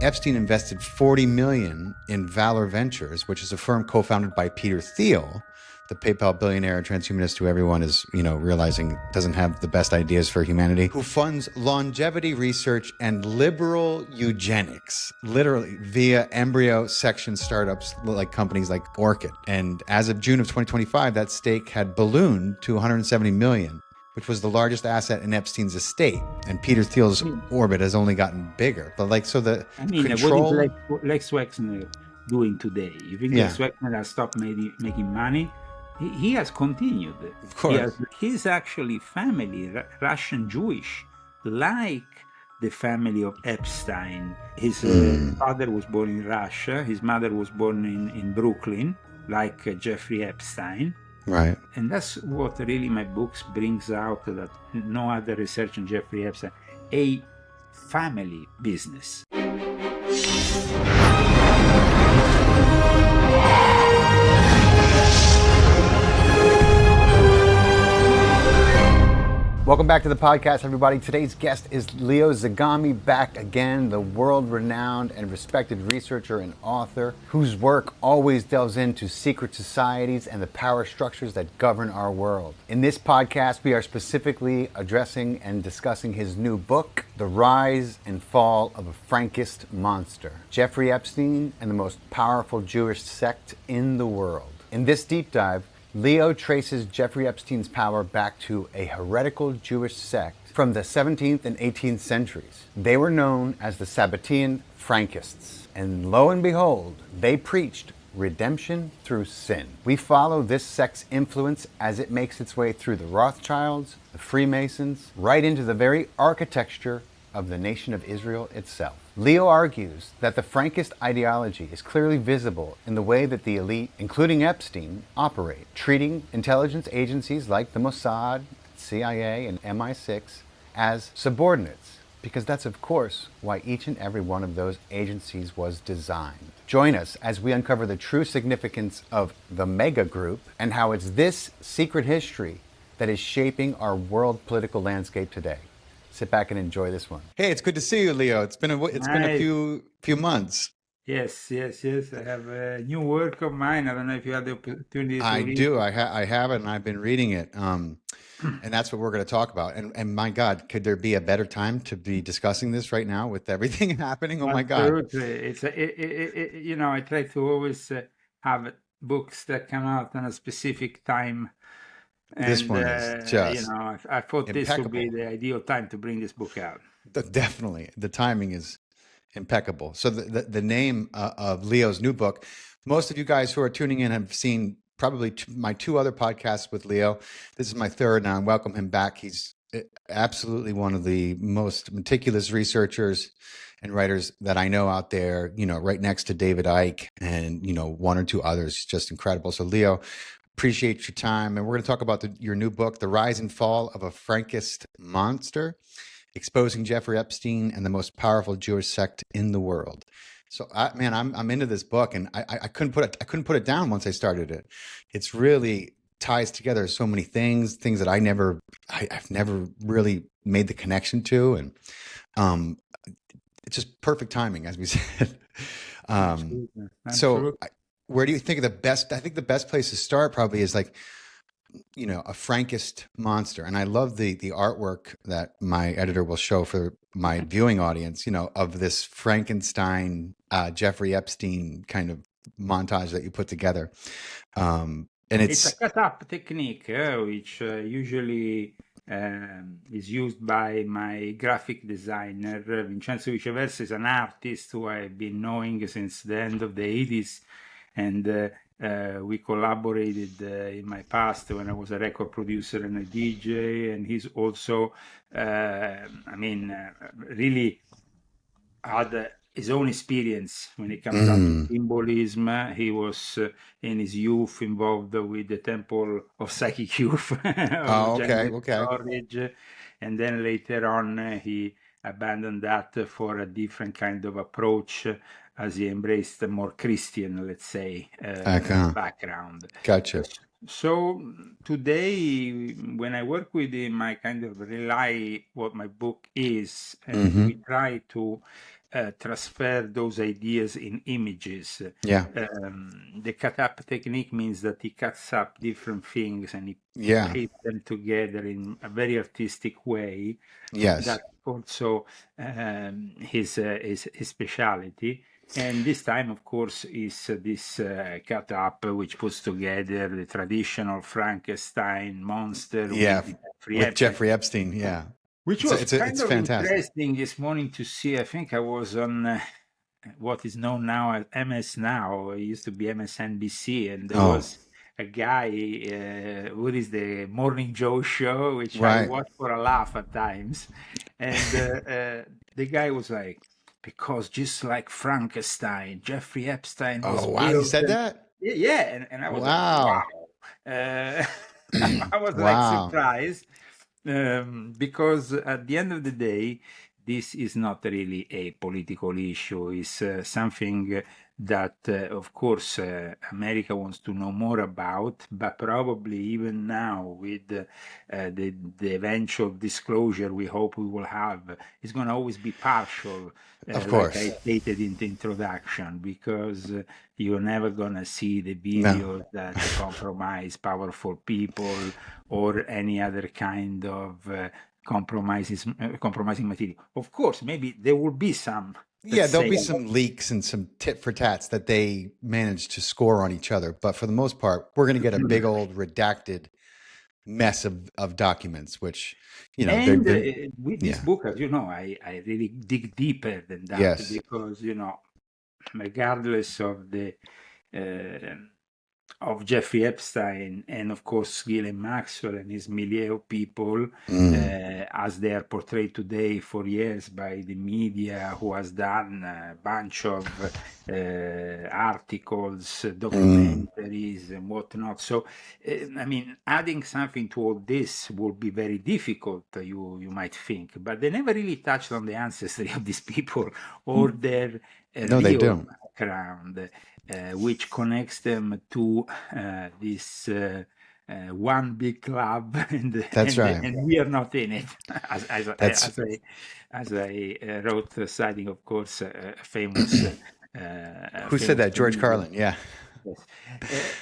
Epstein invested $40 million in Valor Ventures, which is a firm co-founded by Peter Thiel, the PayPal billionaire transhumanist who everyone is, realizing doesn't have the best ideas for humanity, who funds longevity research and liberal eugenics, literally via embryo section startups like companies like Orchid. And as of June of 2025, that stake had ballooned to 170 million, which was the largest asset in Epstein's estate. And Peter Thiel's orbit has only gotten bigger. But what is Lex Wexner doing today? You think Lex Wexner has stopped making money? He has continued. Of course. His actually family, Russian Jewish, like the family of Epstein. His father was born in Russia. His mother was born in Brooklyn, like Jeffrey Epstein. Right. And that's what really my books brings out, that no other research on Jeffrey Epstein, a family business. Welcome back to the podcast, everybody. Today's guest is Leo Zagami, back again, the world-renowned and respected researcher and author whose work always delves into secret societies and the power structures that govern our world. In this podcast, we are specifically addressing and discussing his new book, The Rise and Fall of a Frankist Monster, Jeffrey Epstein and the Most Powerful Jewish Sect in the World. In this deep dive, Leo traces Jeffrey Epstein's power back to a heretical Jewish sect from the 17th and 18th centuries. They were known as the Sabbatean-Frankists, and lo and behold, they preached redemption through sin. We follow this sect's influence as it makes its way through the Rothschilds, the Freemasons, right into the very architecture of the nation of Israel itself. Leo argues that the Frankist ideology is clearly visible in the way that the elite, including Epstein, operate, treating intelligence agencies like the Mossad, CIA, and MI6 as subordinates, because that's, of course, why each and every one of those agencies was designed. Join us as we uncover the true significance of the mega group and how it's this secret history that is shaping our world political landscape today. Sit back and enjoy this one. Hey, it's good to see you, Leo. It's been a few months. Yes. I have a new work of mine. I don't know if you had the opportunity to read. Do. I have it, and I've been reading it. And that's what we're going to talk about. And my God, could there be a better time to be discussing this right now with everything happening? Oh my God! Absolutely. I try to always have books that come out on a specific time. And, this one is just I thought impeccable. This would be the ideal time to bring this book out. Definitely. The timing is impeccable. So the name of Leo's new book, most of you guys who are tuning in have seen probably my two other podcasts with Leo. This is my third, and I welcome him back. He's absolutely one of the most meticulous researchers and writers that I know out there, right next to David Icke and, one or two others. Just incredible. So Leo, appreciate your time. And we're going to talk about your new book, The Rise and Fall of a Frankist Monster, Exposing Jeffrey Epstein and the Most Powerful Jewish Sect in the World. So, I'm into this book, and I couldn't put it down once I started it. It's really ties together so many things that I've never really made the connection to, and it's just perfect timing, as we said. Absolutely. So, where do you think the best place to start probably is like, a Frankist monster. And I love the artwork that my editor will show for my viewing audience, of this Frankenstein, Jeffrey Epstein kind of montage that you put together. And it's a cut-up technique, which usually is used by my graphic designer. Vincenzo Viceversa is an artist who I've been knowing since the end of the 80s. And we collaborated in my past when I was a record producer and a DJ. And he's also, really had his own experience when it comes down to symbolism. He was in his youth involved with the Temple of Psychic Youth. Okay. And then later on, he abandoned that for a different kind of approach, as he embraced a more Christian, let's say, background. Gotcha. So today, when I work with him, I kind of rely what my book is, and we try to transfer those ideas in images. Yeah. The cut-up technique means that he cuts up different things and he Yeah. paste them together in a very artistic way. Yes. That's also his speciality. And this time, of course, is this cut-up which puts together the traditional Frankenstein monster Yeah. with Jeffrey Epstein. Yeah. which was kind It's of fantastic. interesting this morning to see. I think I was on what is known now as MS Now. It used to be MSNBC, and there was a guy, what is the Morning Joe show, which I Right. watch for a laugh at times. And the guy was like, because just like Frankenstein, Jeffrey Epstein was Oh, wow. He built. said that? Yeah, and I was like, Wow. wow. I was like Wow. surprised. Because at the end of the day, this is not really a political issue. It's something that, of course, America wants to know more about, but probably even now, with the eventual disclosure we hope we will have, it's going to always be partial, Of like course. I stated in the introduction, because you're never going to see the No. videos that compromise powerful people or any other kind of compromising material. Of course, maybe there will be some. Yeah, there'll be some leaks and some tit for tats that they manage to score on each other. But for the most part, we're going to get a big old redacted mess of documents, which, you know, And they're with this book, as you know, I really dig deeper than that. Yes. Because, you know, regardless of the of Jeffrey Epstein and, of course, Ghislaine Maxwell and his milieu of people, as they are portrayed today for years by the media, who has done a bunch of articles, documentaries, and whatnot. So, I mean, adding something to all this will be very difficult, you might think, but they never really touched on the ancestry of these people or their No, they real don't. background. Which connects them to this one big club, and That's right. and we are not in it. As I wrote, citing, of course, a famous. Who said that? George Carlin. Yeah. Yes.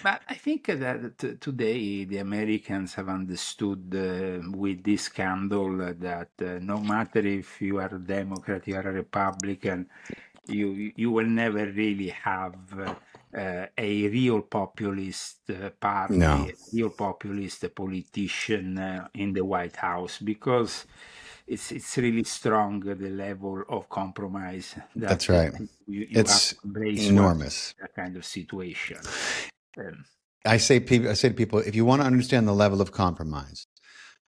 But I think that today the Americans have understood with this scandal that no matter if you are a Democrat, you are a Republican, you will never really have a real populist party, No. a real populist politician in the White House, because it's really strong, the level of compromise that That's right. you It's have to embrace enormous. that kind of situation. I say to people, if you want to understand the level of compromise,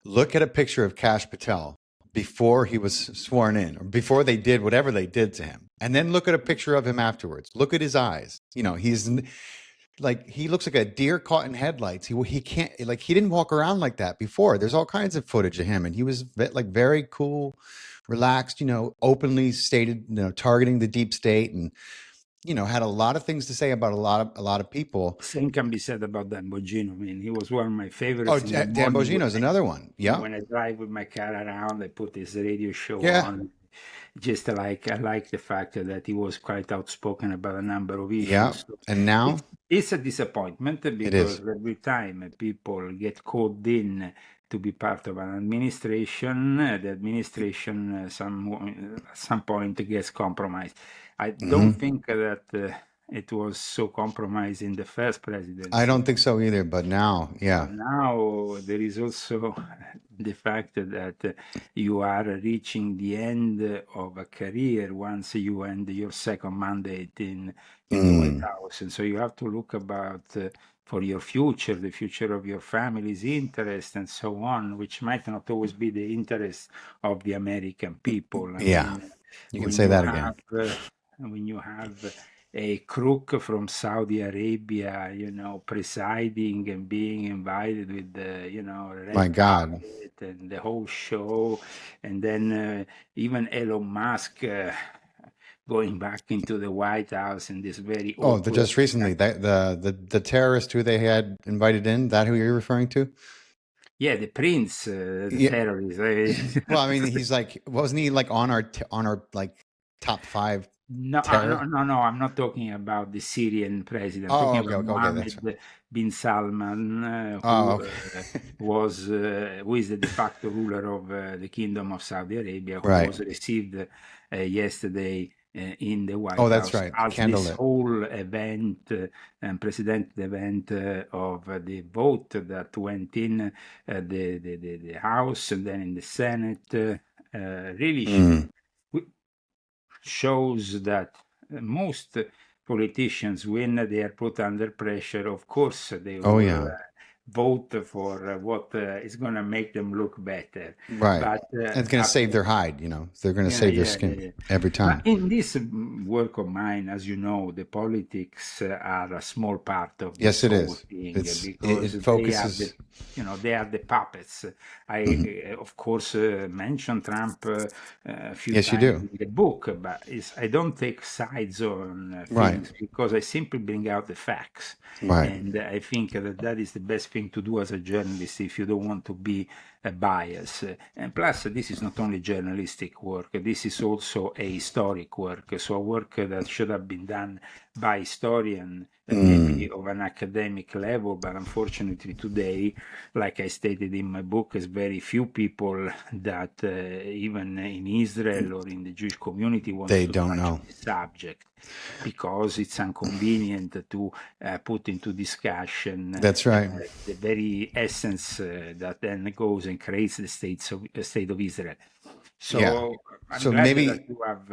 look at a picture of Kash Patel before he was sworn in, or before they did whatever they did to him, and then look at a picture of him afterwards. Look at his eyes. You know, he's like, he looks like a deer caught in headlights. He can't, like, he didn't walk around like that before. There's all kinds of footage of him, and he was like very cool, relaxed, you know, openly stated, you know, targeting the deep state, and, you know, had a lot of things to say about a lot of people. Same can be said about Dan Bongino. I mean, he was one of my favorites. Oh, Dan Bongino is another one. Yeah. When I drive with my car around, I put his radio show Yeah. on. Just like, I like the fact that he was quite outspoken about a number of issues. Yeah. So And now it's a disappointment, because every time people get called in to be part of an administration, the administration at some point gets compromised. I don't think that it was so compromised in the first presidency. I don't think so either, but now, yeah. But now there is also the fact that you are reaching the end of a career once you end your second mandate in the White House. And so you have to look about for your future, the future of your family's interest, and so on, which might not always be the interest of the American people. I mean, you can say that again. When you have a crook from Saudi Arabia, you know, presiding and being invited with the, you know, My God, and the whole show, and then even Elon Musk going back into the White House in this very just recently the terrorist who they had invited in, that who you're referring to? Yeah, the prince, the terrorist. Well, I mean, he's like, wasn't he like on our like top 5 No, terror? no, I'm not talking about the Syrian president. I'm Oh, talking okay, about okay, that's right. Mohammed bin Salman, Oh, okay. who is the de facto ruler of the Kingdom of Saudi Arabia, who Right. was received yesterday in the White Oh, that's House right. as this Candlelit. whole event, unprecedented event of the vote that went in the House and then in the Senate, really Mm. shows that most politicians, when they are put under pressure, of course, they Oh, will yeah. vote for what is going to make them look better. Right. But And it's going to save their hide, they're going to yeah, save their yeah, yeah, skin yeah. every But time. in this work of mine, as you know, the politics are a small part of Yes, this it whole is. thing It because they are focuses. they are the puppets. Mhm. I, of course, mention Trump a few Yes, you times do. in the book, but I don't take sides on Right. things because I simply bring out the facts. Right. And I think that is the best thing to do as a journalist if you don't want to be a bias. And plus, this is not only journalistic work, this is also a historic work, so a work that should have been done by historian, maybe of an academic level, but unfortunately today, like I stated in my book, there's very few people that even in Israel or in the Jewish community wants They to don't touch know. the subject because it's inconvenient to put into discussion That's right. the very essence that then goes and creates the state of Israel. Yeah. So I'm So glad that maybe you have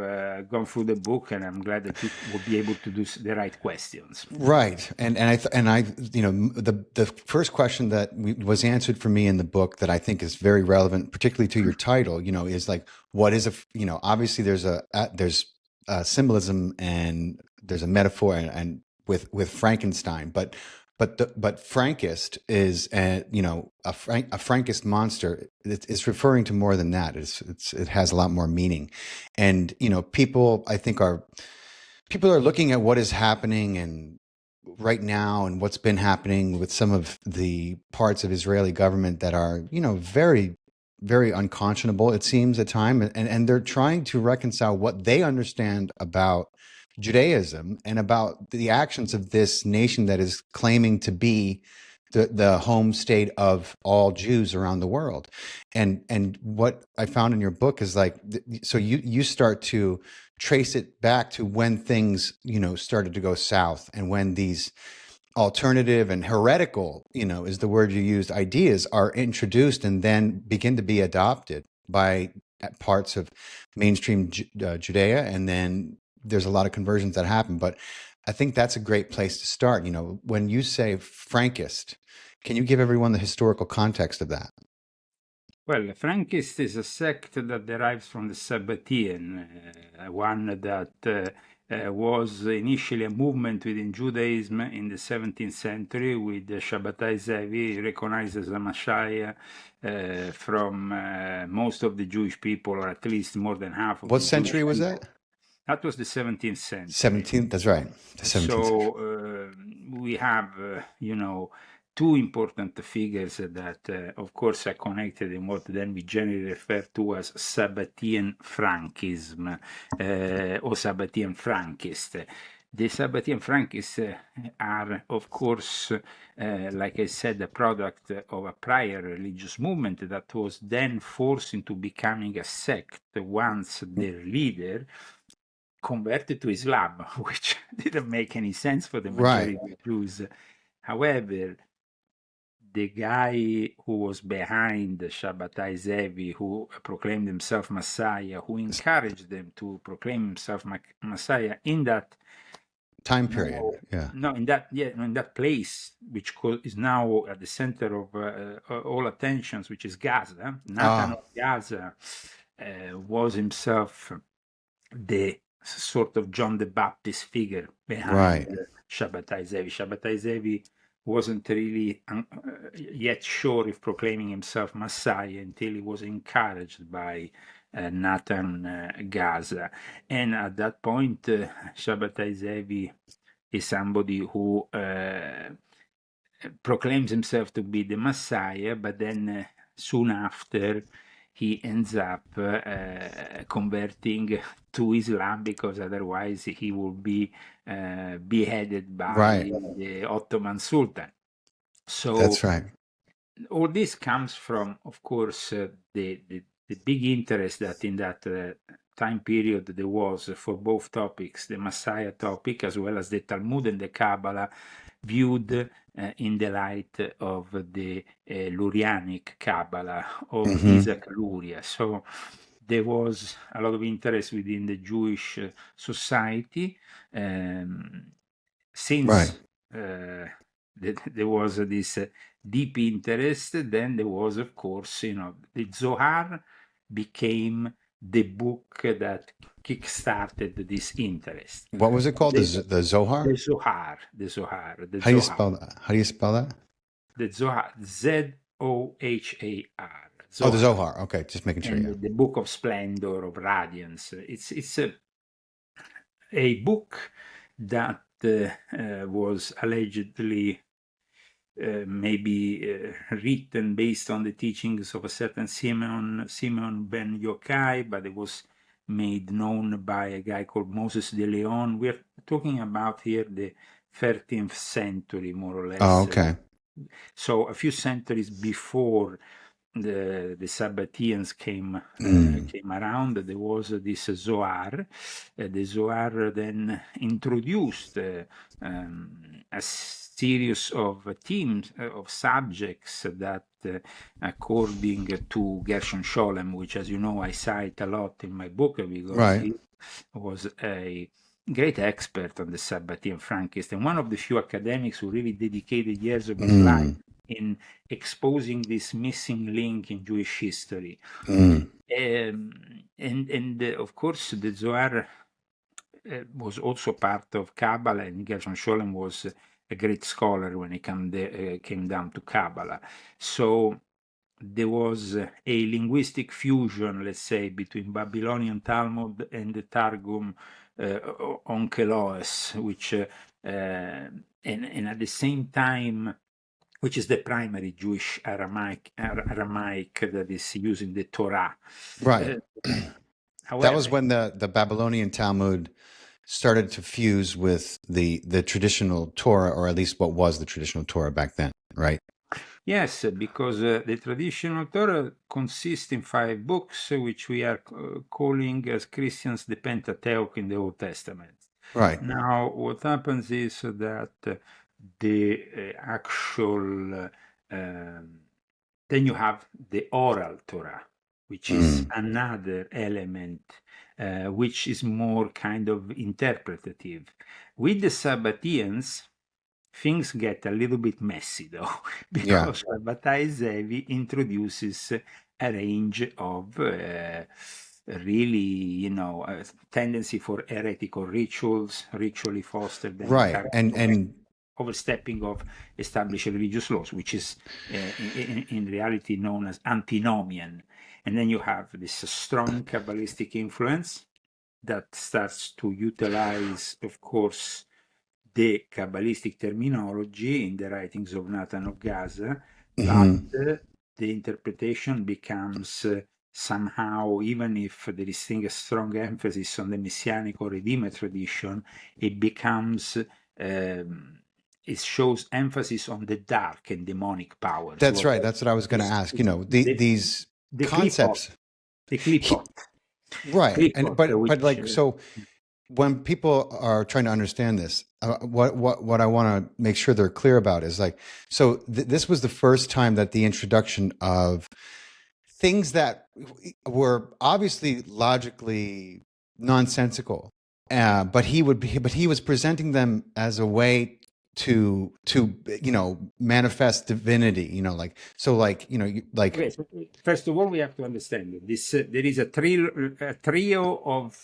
gone through the book, and I'm glad that you will be able to do the right questions. right, and I, the first question that was answered for me in the book that I think is very relevant, particularly to your title, is like, what is obviously there's a symbolism and there's a metaphor and with Frankenstein, but Frankist is a Frankist monster. It's referring to more than that. It has a lot more meaning, and people are looking at what is happening and right now and what's been happening with some of the parts of Israeli government that are, very, very unconscionable, it seems at times. And they're trying to reconcile what they understand about Judaism and about the actions of this nation that is claiming to be the home state of all Jews around the world. And what I found in your book is like, so you start to trace it back to when things, started to go south and when these alternative and heretical, is the word you used, ideas are introduced and then begin to be adopted by parts of mainstream Judea. And then there's a lot of conversions that happen. But I think that's a great place to start. When you say Frankist, can you give everyone the historical context of that? Well, Frankist is a sect that derives from the Sabbatean, one that was initially a movement within Judaism in the 17th century with Sabbatai Zevi, recognized as a Messiah from most of the Jewish people, or at least more than half of What the Jewish century was people. that? That was the 17th century. 17th. That's right. The 17th century. So we have, two important figures that, of course, are connected in what then we generally refer to as Sabbatean-Frankism or Sabbatean-Frankist. The Sabbatean-Frankists are, of course, like I said, a product of a prior religious movement that was then forced into becoming a sect once their leader converted to Islam, which didn't make any sense for the Right. majority of Jews. However, the guy who was behind the Sabbatai Zevi, who proclaimed himself Messiah, who encouraged them to proclaim himself Messiah in that Time period. Yeah. in that place, which is now at the center of all attentions, which is Gaza. Nathan Ah, of Gaza was himself the sort of John the Baptist figure behind right. Sabbatai Zevi. Sabbatai Zevi wasn't really yet sure if proclaiming himself Messiah until he was encouraged by Nathan Gaza. And at that point, Sabbatai Zevi is somebody who proclaims himself to be the Messiah, but then soon after he ends up converting to Islam, because otherwise he will be beheaded by Right. the Ottoman Sultan. So That's right. all this comes from, of course, the big interest that in that time period there was for both topics, the Messiah topic as well as the Talmud and the Kabbalah, viewed in the light of the Lurianic Kabbalah of Isaac Luria. So there was a lot of interest within the Jewish society, since there was this deep interest. Then there was, of course, the Zohar became the book that kick-started this interest. What was it called? The Zohar? The Zohar, the Zohar, the How do you Zohar, spell that? How do you spell that? the Zohar, Zohar, Oh, the Zohar. Okay, just making sure. and Yeah. the book of splendor, of radiance. It's a book that was allegedly maybe written based on the teachings of a certain Simeon ben Yochai, but it was made known by a guy called Moses de Leon. We're talking about here the 13th century, more or less. Oh, okay. So a few centuries before the Sabbateans came around, there was this Zohar. The Zohar then introduced a series of themes, of subjects that, according to Gershon Scholem, which, as you know, I cite a lot in my book, because he was a great expert on the Sabbatean-Frankist, and one of the few academics who really dedicated years of his life in exposing this missing link in Jewish history. And of course, the Zohar was also part of Kabbalah, and Gershon Scholem was a great scholar when it came down to Kabbalah. So there was a linguistic fusion, let's say, between Babylonian Talmud and the Targum Onkelos, which and at the same time, which is the primary Jewish Aramaic that is used in the Torah. Right. However, That was when the Babylonian Talmud started to fuse with the traditional Torah, or at least what was the traditional Torah back then, right? Yes, because the traditional Torah consists in 5 books, which we are calling as Christians the Pentateuch in the Old Testament. Right. Now, what happens is that the actual, then you have the oral Torah, which is another element, which is more kind of interpretative. With the Sabbateans, things get a little bit messy, though, because Sabbatai Zevi introduces a range of really, tendency for heretical rituals, ritually fostered, and overstepping of established religious laws, which is in reality known as antinomian. And then you have this strong Kabbalistic influence that starts to utilize, of course, the Kabbalistic terminology in the writings of Nathan of Gaza, but the interpretation becomes somehow, even if there is still a strong emphasis on the messianic or redeemer tradition, it becomes, it shows emphasis on the dark and demonic powers. That's right. That's what I was going to ask. These concepts. The clipot. Right. Clipot, But like, so when people are trying to understand this, what I want to make sure they're clear about is like, so this was the first time that the introduction of things that were obviously logically nonsensical, but he was presenting them as a way to manifest divinity, like, so like, Okay, so first of all, we have to understand this. There is a trio of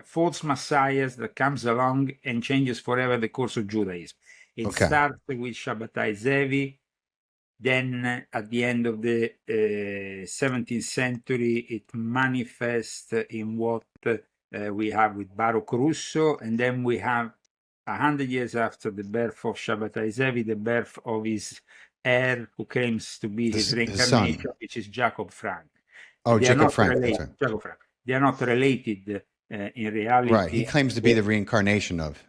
false messiahs that comes along and changes forever the course of Judaism. It starts with Sabbatai Zevi. Then at the end of the 17th century, it manifests in what we have with Baruch Russo. And then we have 100 years after the birth of Sabbatai Zevi, the birth of his heir, who claims to be his reincarnation, which is Jacob Frank. Oh, They are Jacob not Frank. That's related. right. Jacob Frank. They are not related in reality. Right. He claims to be the reincarnation of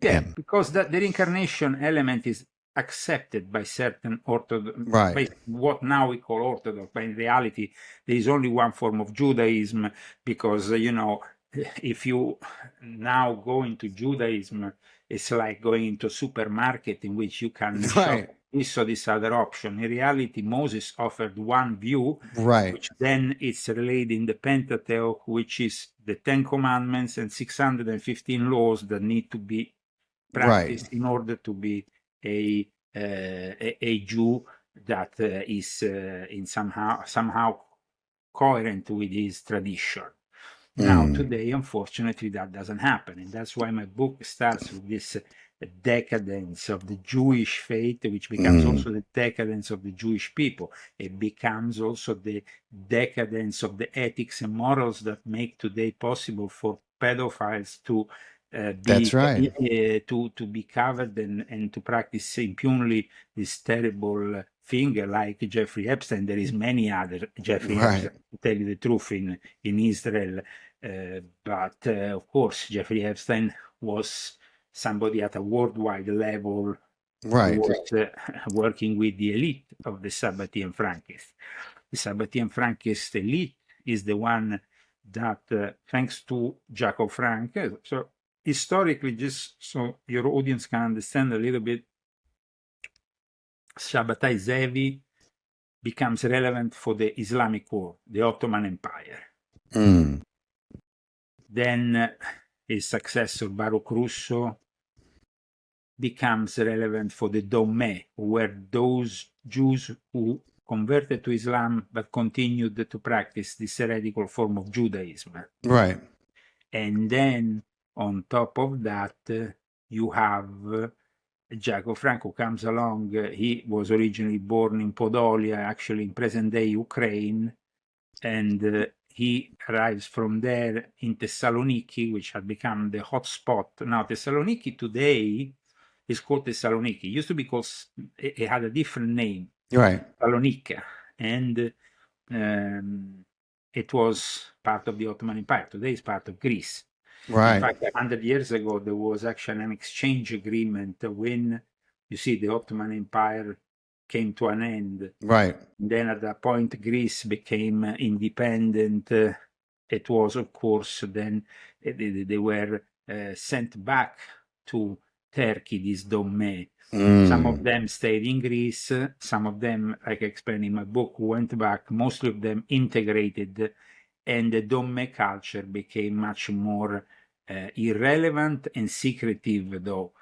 him. Because the reincarnation element is accepted by certain Orthodox, Right. by what now we call Orthodox, but in reality, there is only one form of Judaism, because, if you now go into Judaism, it's like going into a supermarket in which you can shop this or this other option. In reality, Moses offered one view, Right. which then it's relayed in the Pentateuch, which is the 10 Commandments and 615 laws that need to be practiced in order to be a Jew that is in somehow coherent with his tradition. Now, today, unfortunately, that doesn't happen, and that's why my book starts with this decadence of the Jewish faith, which becomes also the decadence of the Jewish people. It becomes also the decadence of the ethics and morals that make today possible for pedophiles to That's right. to be covered and to practice impunely this terrible thing, like Jeffrey Epstein. There is many other Jeffrey Epstein, to tell you the truth, in Israel. But of course, Jeffrey Epstein was somebody at a worldwide level who was working with the elite of the Sabbatean-Frankist. The Sabbatean-Frankist elite is the one that, thanks to Jacob Frank, so historically, just so your audience can understand a little bit, Sabbatai Zevi becomes relevant for the Islamic world, the Ottoman Empire. Then his successor, Baruch Russo, becomes relevant for the Dönmeh, who were those Jews who converted to Islam but continued to practice this heretical form of Judaism. Right. And then on top of that, you have Jacob Frank, who comes along. He was originally born in Podolia, actually in present-day Ukraine, and he arrives from there in Thessaloniki, which had become the hot spot. Now, Thessaloniki today is called Thessaloniki. It used to be called, it had a different name, Thessalonica, and it was part of the Ottoman Empire. Today it's part of Greece. Right. In fact, 100 years ago, there was actually an exchange agreement when, you see, the Ottoman Empire came to an end. Right. And then at that point, Greece became independent. It was, of course, then they were sent back to Turkey, this Dönmeh. Some of them stayed in Greece. Some of them, like I explained in my book, went back. Most of them integrated, and the Dönmeh culture became much more irrelevant and secretive, though.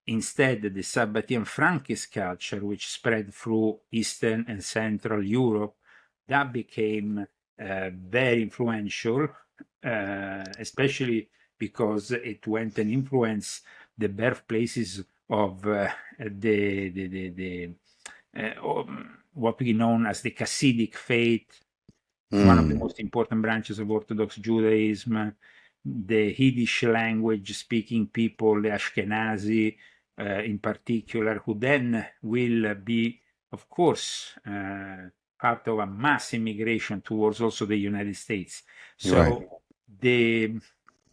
Instead, the Sabbatean-Frankist culture, which spread through Eastern and Central Europe, that became very influential, especially because it went and influenced the birthplaces of what we know as the Hasidic faith, one of the most important branches of Orthodox Judaism, the Yiddish language-speaking people, the Ashkenazi in particular, who then will be, of course, part of a mass immigration towards also the United States. So the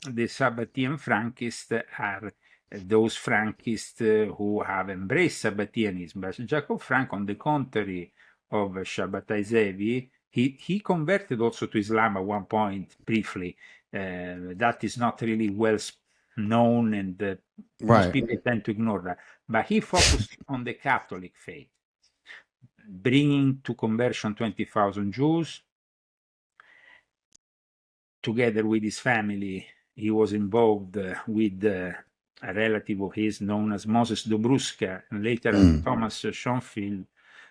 Sabbatean-Frankists are those Frankists who have embraced Sabbateanism. But Jacob Frank, on the contrary of Sabbatai Zevi, he converted also to Islam at one point, briefly. That is not really well known, and most people tend to ignore that. But he focused on the Catholic faith, bringing to conversion 20,000 Jews. Together with his family, he was involved with a relative of his known as Moses Dobruska, and later as Thomas Schoenfield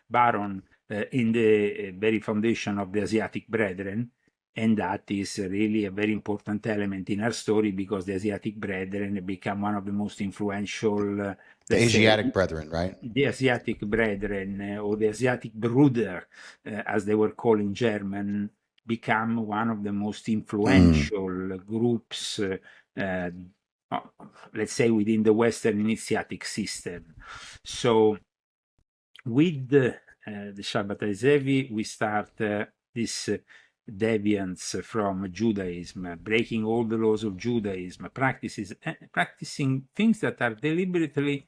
Baron, in the very foundation of the Asiatic Brethren. And that is really a very important element in our story, because the Asiatic Brethren become one of the most influential, the Asiatic Brethren, right? The Asiatic Brethren, or the Asiatic Bruder, as they were called in German, become one of the most influential groups, let's say, within the Western initiatic system. So with the Sabbatai Zevi, we start this deviants from Judaism, breaking all the laws of Judaism, practicing things that are deliberately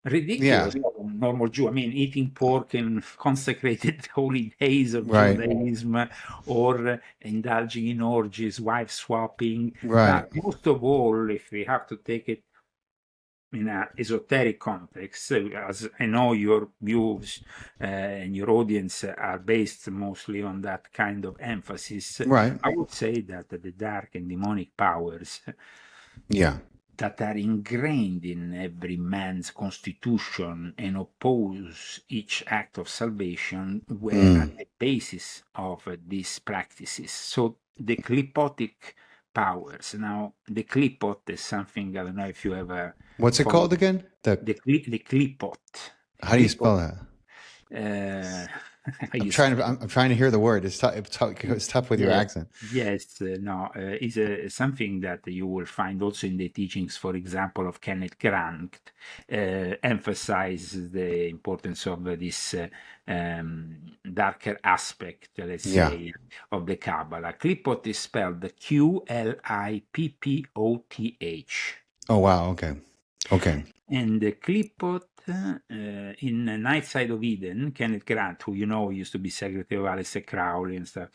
ridiculous for a normal Jew. I mean, eating pork in consecrated holy days of Judaism, or indulging in orgies, wife swapping. But most of all, if we have to take it in an esoteric context, as I know your views and your audience are based mostly on that kind of emphasis, I would say that the dark and demonic powers that are ingrained in every man's constitution and oppose each act of salvation were at the basis of these practices. So the clipotic powers. Now, the clipot is something, I don't know if you ever... What's it called again? The clipot. How do you spell that? I'm trying to hear the word. It's tough with your accent. Yes, is something that you will find also in the teachings, for example, of Kenneth Grant, emphasizes the importance of this darker aspect, let's say, of the Kabbalah. Clipot is spelled Q-L-I-P-P-O-T-H. Oh, wow. Okay. And the clipot in Night Side of Eden, Kenneth Grant, who used to be secretary of Aleister Crowley and stuff,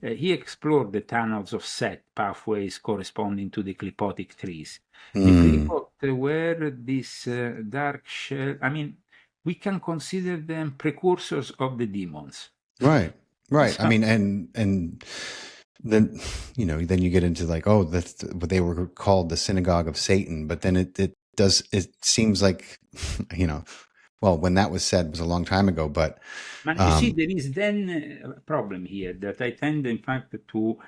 he explored the tunnels of Set, pathways corresponding to the clipotic trees. The clipot were this dark shell. I mean, we can consider them precursors of the demons. Right. So, I mean, and then then you get into like, oh, that's what they were called, the synagogue of Satan. But then it seems like, well, when that was said, it was a long time ago, but you see, there is then a problem here that I tend, in fact, to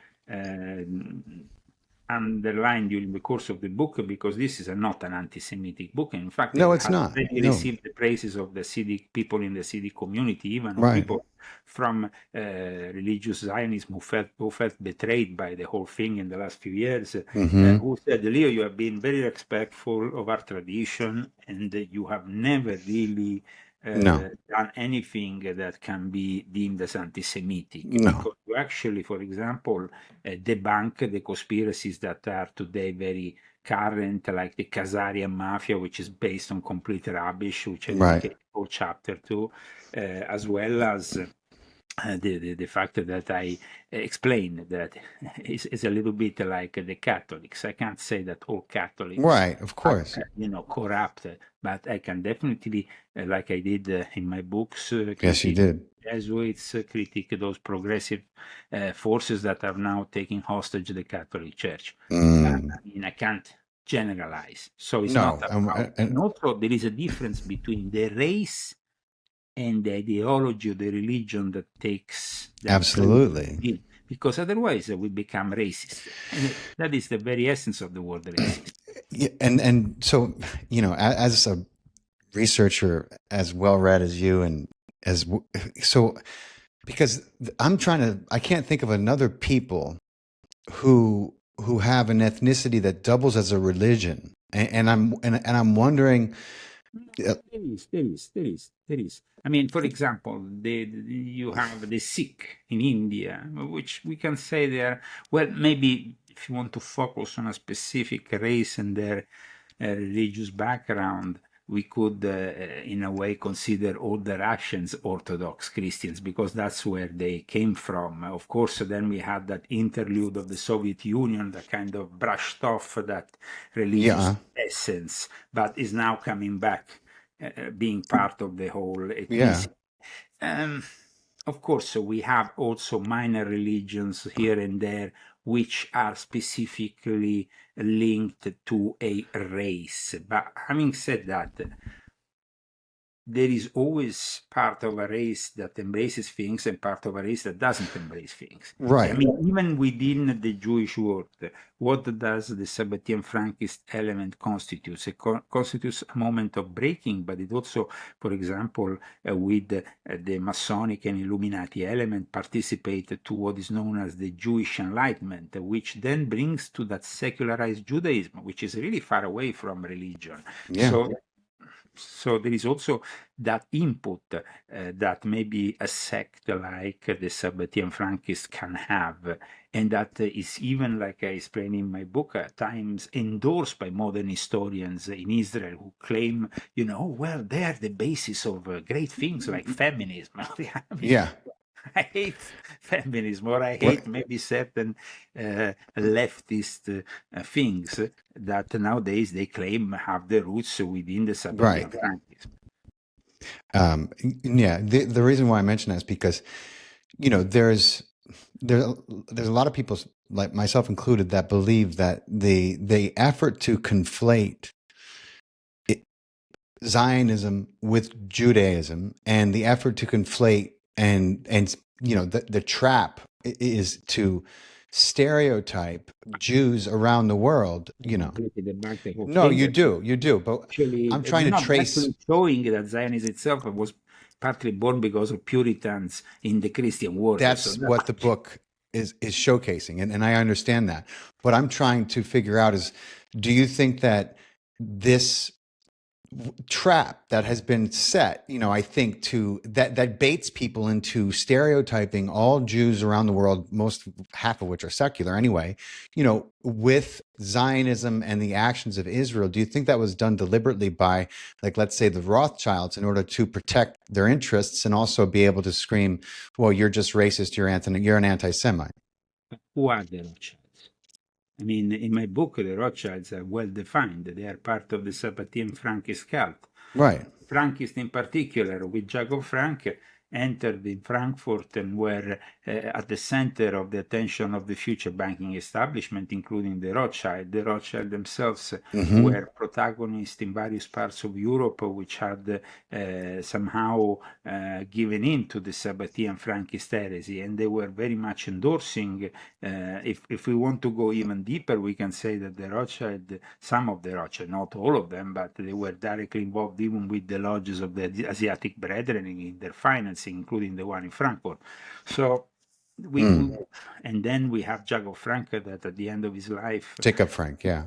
underline during the course of the book, because this is not an anti-Semitic book. In fact, no, it's not. It received the praises of the Siddiq people in the Siddiq community, even people from religious Zionism who felt betrayed by the whole thing in the last few years, who said, Leo, you have been very respectful of our tradition, and you have never really done anything that can be deemed as anti-Semitic. Because you actually, for example, debunk the conspiracies that are today very current, like the Khazarian Mafia, which is based on complete rubbish, which I dedicate a whole chapter to, as well as the fact that I explained that is a little bit like the Catholics. I can't say that all Catholics of course, are, corrupt, but I can definitely, like I did in my books, yes, you did. Jesuits, critique those progressive forces that are now taking hostage the Catholic Church. I mean, I can't generalize. So it's not and also there is a difference between the race and the ideology of the religion that takes that. Absolutely. Because otherwise we become racist. And that is the very essence of the word racist. Yeah, and so, as a researcher as well read as you, and because I can't think of another people who have an ethnicity that doubles as a religion, and I'm wondering. There is. I mean, for example, you have the Sikh in India, which we can say they are, well, maybe if you want to focus on a specific race and their religious background, we could, in a way, consider all the Russians Orthodox Christians, because that's where they came from. Of course, then we had that interlude of the Soviet Union that kind of brushed off that religious essence, but is now coming back, being part of the whole ethnicity. Of course, we have also minor religions here and there, which are specifically linked to a race. But having said that, there is always part of a race that embraces things and part of a race that doesn't embrace things. Right. I mean, even within the Jewish world, what does the Sabbatean-Frankist element constitute? It constitutes a moment of breaking, but it also, for example, with the Masonic and Illuminati element, participate to what is known as the Jewish Enlightenment, which then brings to that secularized Judaism, which is really far away from religion. So So there is also that input that maybe a sect like the Sabbatean-Frankist can have, and that is even, like I explain in my book, at times endorsed by modern historians in Israel who claim, well, they are the basis of great things like feminism. I mean, Yeah. I hate feminism, or I What? hate maybe certain leftist things that nowadays they claim have the roots within the Right. Sabbatean-Frankist. Yeah. The reason why I mention that is because, there's a lot of people, like myself included, that believe that the effort to conflate Zionism with Judaism, and the effort to conflate and the trap is to stereotype Jews around the world. Completely debunk the whole No, thing. you do, but Actually, I'm trying to trace. actually showing that Zionism itself was partly born because of Puritans in the Christian world. That's what the book is showcasing, and I understand that. What I'm trying to figure out is, do you think that this trap that has been set, I think, to that baits people into stereotyping all Jews around the world, half of which are secular anyway, with Zionism and the actions of Israel? Do you think that was done deliberately by, like, let's say, the Rothschilds, in order to protect their interests and also be able to scream, well, you're just racist, you're an anti-Semite? Who are the Rothschilds? I mean, in my book, the Rothschilds are well defined. They are part of the Sabbatean-Frankist cult. Right. Frankists in particular, with Jacob Frank, entered in Frankfurt and were at the center of the attention of the future banking establishment, including the Rothschild. The Rothschild themselves were protagonists in various parts of Europe, which had somehow given in to the Sabbatean-Frankist heresy, and they were very much endorsing. If we want to go even deeper, we can say that the Rothschild, some of the Rothschild, not all of them, but they were directly involved even with the lodges of the Asiatic Brethren in their financing, including the one in Frankfurt. So and then we have Jacob Frank, that at the end of his life, Jacob Frank, yeah.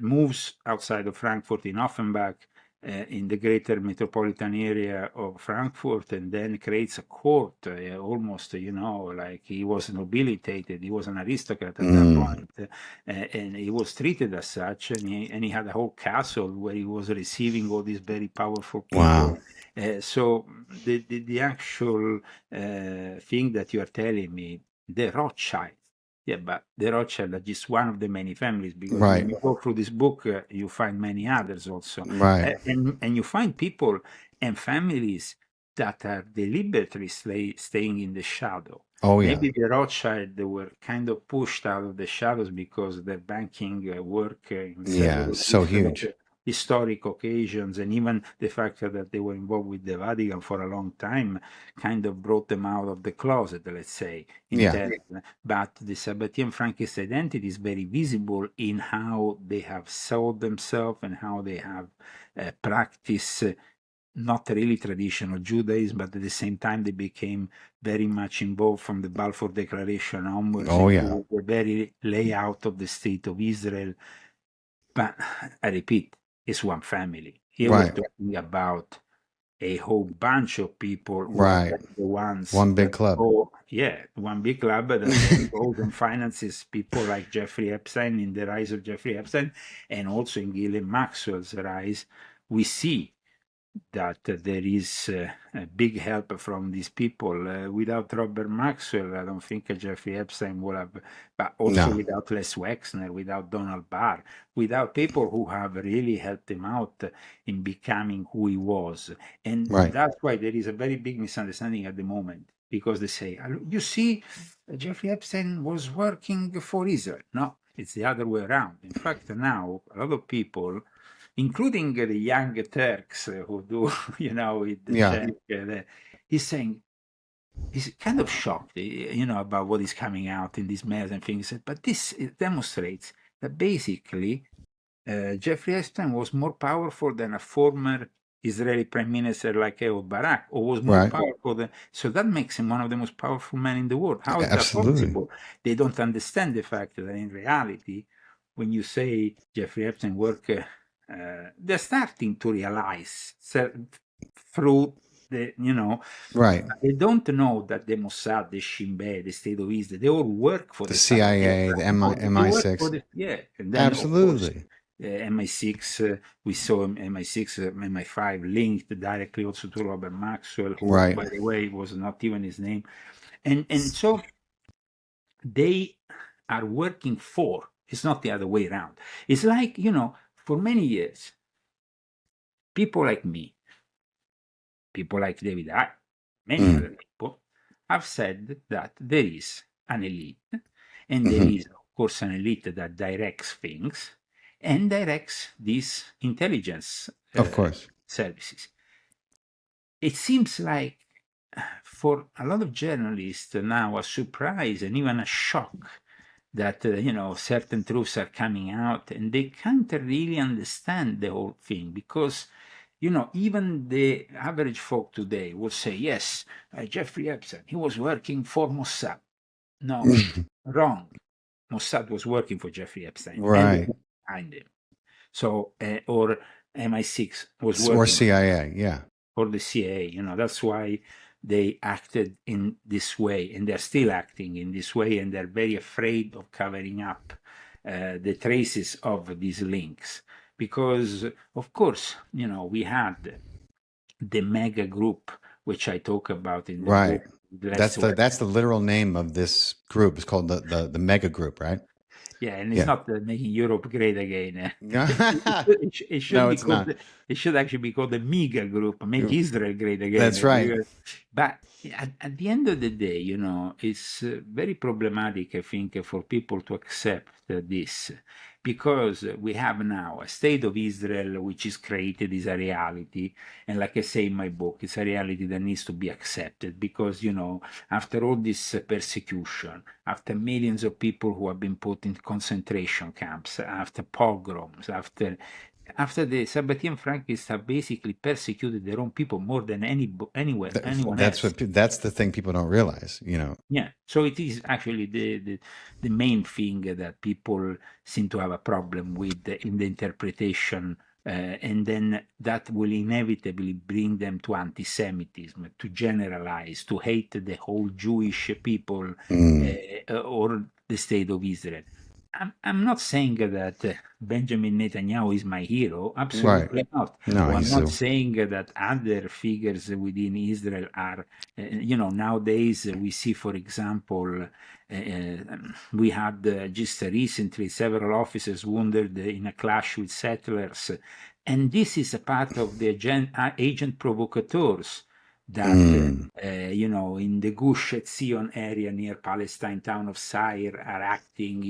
moves outside of Frankfurt in Offenbach, in the greater metropolitan area of Frankfurt, and then creates a court, almost, like he was nobilitated, he was an aristocrat at that point, and he was treated as such, and he had a whole castle where he was receiving all these very powerful people. Wow. So the actual thing that you are telling me, the Rothschild. Yeah, but the Rothschild are just one of the many families, because when you go through this book, you find many others also. Right. And you find people and families that are deliberately staying in the shadow. Oh, yeah. Maybe the Rothschild, they were kind of pushed out of the shadows because their banking work in several so different huge. historic occasions, and even the fact that they were involved with the Vatican for a long time kind of brought them out of the closet, let's say. But the Sabbatean-Frankist identity is very visible in how they have sold themselves and how they have practiced not really traditional Judaism, but at the same time they became very much involved from the Balfour Declaration onwards into the very layout of the State of Israel. But I repeat, it's one family. Here we're talking about a whole bunch of people who are the ones. One big club. One big club that goes and finances people like Jeffrey Epstein, in the rise of Jeffrey Epstein, and also in Ghislaine Maxwell's rise. We see that there is a big help from these people. Without Robert Maxwell, I don't think Jeffrey Epstein would have, but also without Les Wexner, without Donald Barr, without people who have really helped him out in becoming who he was. And that's why there is a very big misunderstanding at the moment, because they say, you see, Jeffrey Epstein was working for Israel. No, it's the other way around. In fact, now a lot of people, including the young Turks who do, with the Czech, he's saying, he's kind of shocked, about what is coming out in these mails and things. But this demonstrates that basically Jeffrey Epstein was more powerful than a former Israeli prime minister like Ehud Barak, or was more powerful than. So that makes him one of the most powerful men in the world. How is that possible? They don't understand the fact that in reality, when you say Jeffrey Epstein worked they're starting to realize through the, Right. they don't know that the Mossad, the Shin Bet, the State of Israel, they all work for The the CIA, the They work for MI6. and then of course Absolutely. MI6, we saw MI6, MI5 linked directly also to Robert Maxwell, who, Right. by the way, was not even his name. And so they are working for, it's not the other way around. It's like, for many years, people like me, people like David Icke, many other people, have said that there is an elite, and there is, of course, an elite that directs things and directs these intelligence Of course. services. It seems like for a lot of journalists now a surprise and even a shock that certain truths are coming out, and they can't really understand the whole thing, because even the average folk today will say, yes, Jeffrey Epstein, he was working for Mossad. No, wrong. Mossad was working for Jeffrey Epstein Right. and behind him. So or MI6 was working Or CIA, yeah. for the CIA. That's why they acted in this way, and they're still acting in this way, and they're very afraid of covering up the traces of these links, because of course we had the mega group, which I talk about in the Right. book. That's the literal name of this group. It's called the mega group, right? Yeah, and it's not making Europe great again. It should No, be it's called. not. It should actually be called the MIGA group. Make Israel great again. That's right. But at the end of the day, it's very problematic, I think, for people to accept this, because we have now a state of Israel which is created as a reality, and like I say in my book, it's a reality that needs to be accepted, because after all this persecution, after millions of people who have been put in concentration camps, after pogroms, after the Sabbatean-Frankists have basically persecuted their own people more than anyone else. That's the thing people don't realize, Yeah, so it is actually the main thing that people seem to have a problem with in the interpretation, and then that will inevitably bring them to anti-Semitism, to generalize, to hate the whole Jewish people or the state of Israel. I'm not saying that Benjamin Netanyahu is my hero. Absolutely not. No, I'm not saying that other figures within Israel are, nowadays we see, for example, we had just recently several officers wounded in a clash with settlers. And this is a part of the agent provocateurs that, in the Gush Etzion area near Palestine town of Sair are acting,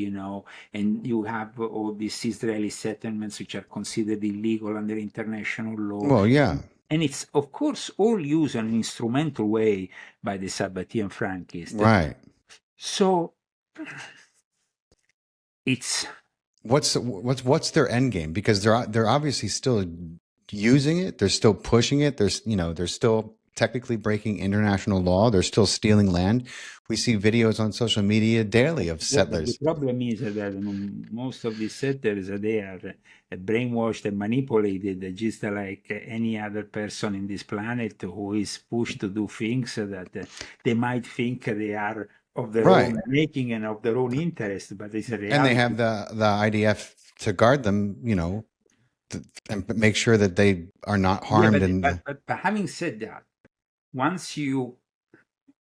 and you have all these Israeli settlements which are considered illegal under international law. Well, yeah. And it's, of course, all used in an instrumental way by the Sabbatean-Frankists. Right. So it's... What's their end game? Because they're obviously still using it. They're still pushing it. They're still technically breaking international law. They're still stealing land. We see videos on social media daily of settlers. The problem is that most of these settlers, they are brainwashed and manipulated, just like any other person in this planet who is pushed to do things that they might think they are of their own making and of their own interest, but it's a reality. And they have the IDF to guard them, and make sure that they are not harmed. But having said that, once you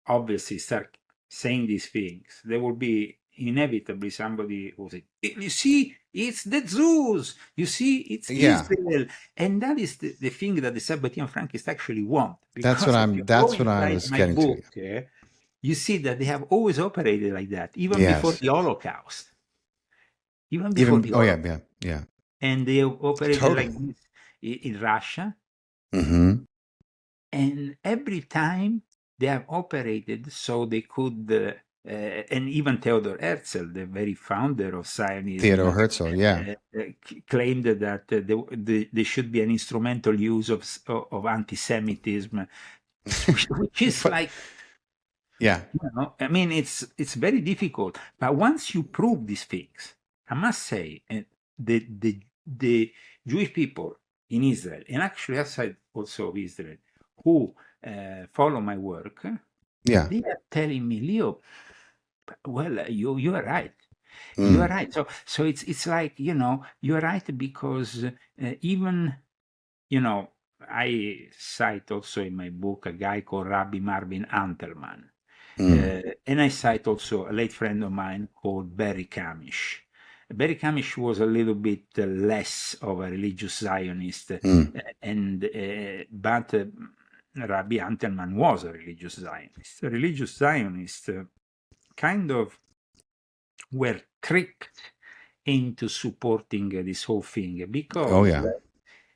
obviously start saying these things, there will be inevitably somebody who will say, you see, it's the Jews, you see, it's Israel. And that is the thing that the Sabbatean-Frankists actually want. That's what I was getting to. You see that they have always operated like that, even before the Holocaust. Even before the Holocaust. Yeah. And they operated like this in Russia. Mm-hmm. And every time they have operated so they could, and even Theodor Herzl, the very founder of Zionism, Theodor Herzl, claimed that there should be an instrumental use of anti-Semitism, which is like... Yeah. I mean, it's very difficult. But once you prove these things, I must say, the Jewish people in Israel, and actually outside also of Israel, who follow my work, Yeah. they are telling me, Leo, well, you are right. You are right. So it's like, you are right, because even, I cite also in my book a guy called Rabbi Marvin Antelman. And I cite also a late friend of mine called Barry Kamish. Barry Kamish was a little bit less of a religious Zionist, but Rabbi Antelman was a religious Zionist. A religious Zionist kind of were tricked into supporting this whole thing, because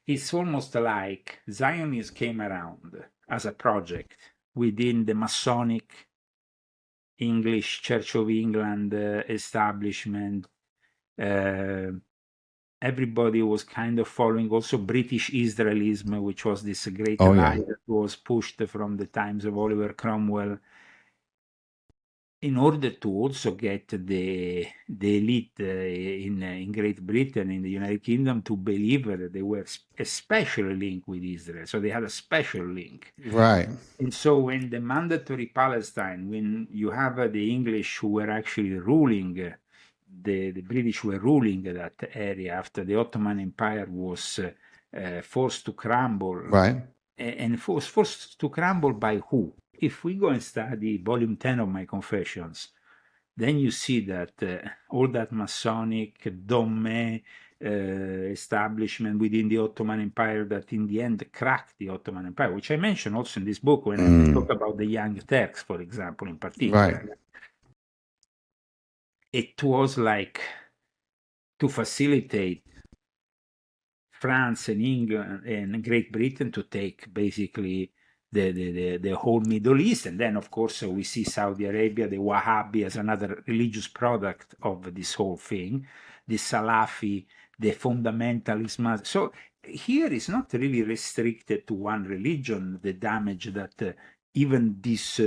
it's almost like Zionists came around as a project within the Masonic English Church of England establishment. Everybody was kind of following also British Israelism, which was this great lie that was pushed from the times of Oliver Cromwell, in order to also get the elite in Great Britain, in the United Kingdom, to believe that they were especially linked with Israel. So they had a special link. Right. And so when the mandatory Palestine, when you have the English who were actually ruling, the British were ruling that area after the Ottoman Empire was forced to crumble. Right. And forced to crumble by who? If we go and study volume 10 of my Confessions, then you see that all that Masonic Dönmeh establishment within the Ottoman Empire that in the end cracked the Ottoman Empire, which I mentioned also in this book when I talk about the Young Turks, for example, in particular. Right. It was like to facilitate France and England and Great Britain to take basically the whole Middle East. And then, of course, we see Saudi Arabia, the Wahhabi, as another religious product of this whole thing, the Salafi, the fundamentalism. So here is not really restricted to one religion, the damage that even these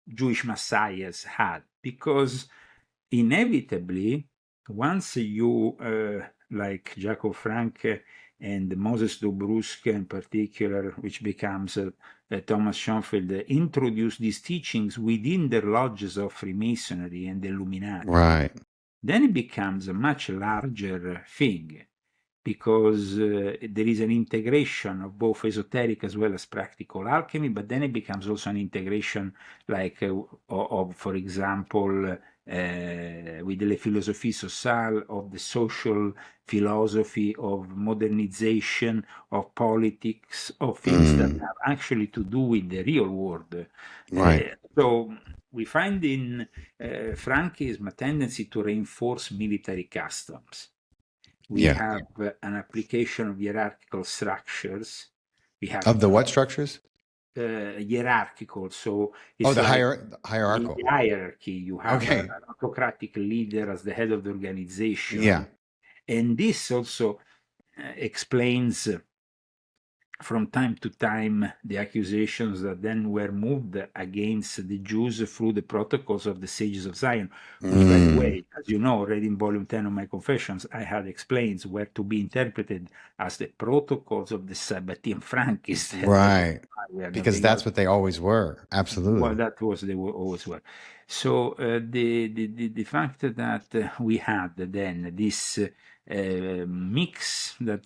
Jewish messiahs had, because inevitably, once you, like Jacob Frank and Moses Dobrusk in particular, which becomes Thomas Schoenfeld, introduce these teachings within the lodges of Freemasonry and the Illuminati, Right. then it becomes a much larger thing, because there is an integration of both esoteric as well as practical alchemy, but then it becomes also an integration like of, for example, with the philosophie sociale, of the social philosophy, of modernization, of politics, of things that have actually to do with the real world. Right. So we find in Frankism a tendency to reinforce military customs. We have an application of hierarchical structures. We have Of the what structures? Hierarchical. So it's the like hierarchical. the hierarchy. You have an autocratic leader as the head of the organization. Yeah. And this also explains from time to time the accusations that then were moved against the Jews through the protocols of the sages of Zion, which, by the way, as you know, already in volume 10 of my Confessions, I had explained were to be interpreted as the protocols of the Sabbatean-Frankist. Right. Because that's what they always were. Absolutely. Well, that was they always were. So the fact that we had then this mix, that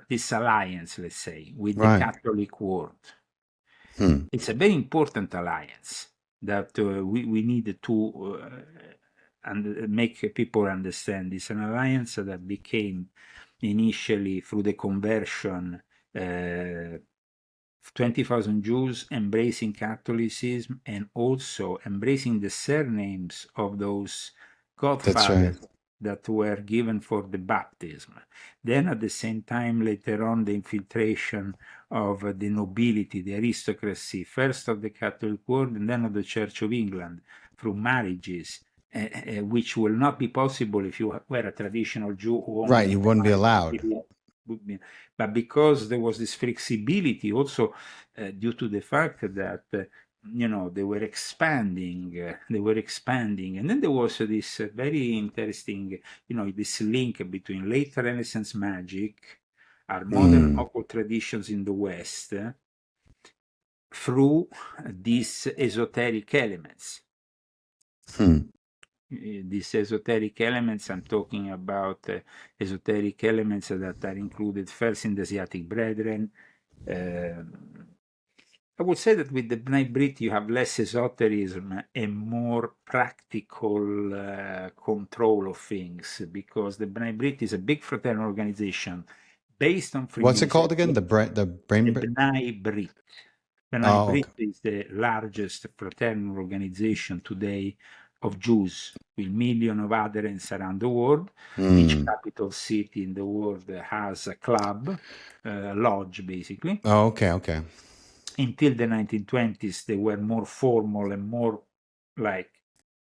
this alliance, let's say, with the Catholic world, it's a very important alliance that we need to make people understand. It's an alliance that became initially through the conversion 20,000 Jews embracing Catholicism and also embracing the surnames of those godfathers that were given for the baptism. Then at the same time, later on, the infiltration of the nobility, the aristocracy, first of the Catholic world and then of the Church of England, through marriages, which will not be possible if you were a traditional Jew who only you wouldn't be allowed. But because there was this flexibility also due to the fact that they were expanding. And then there was this very interesting, this link between late Renaissance magic, our modern occult traditions in the West, through these esoteric elements. These esoteric elements, I'm talking about esoteric elements that are included first in the Asiatic Brethren. I would say that with the B'nai Brit you have less esotericism and more practical control of things, because the B'nai Brit is a big fraternal organization based on What's it called again? The brain. B'nai Brit. B'nai Brit is the largest fraternal organization today of Jews, with millions of adherents around the world. Each capital city in the world has a club, lodge, basically. Oh, okay. Until the 1920s, they were more formal and more like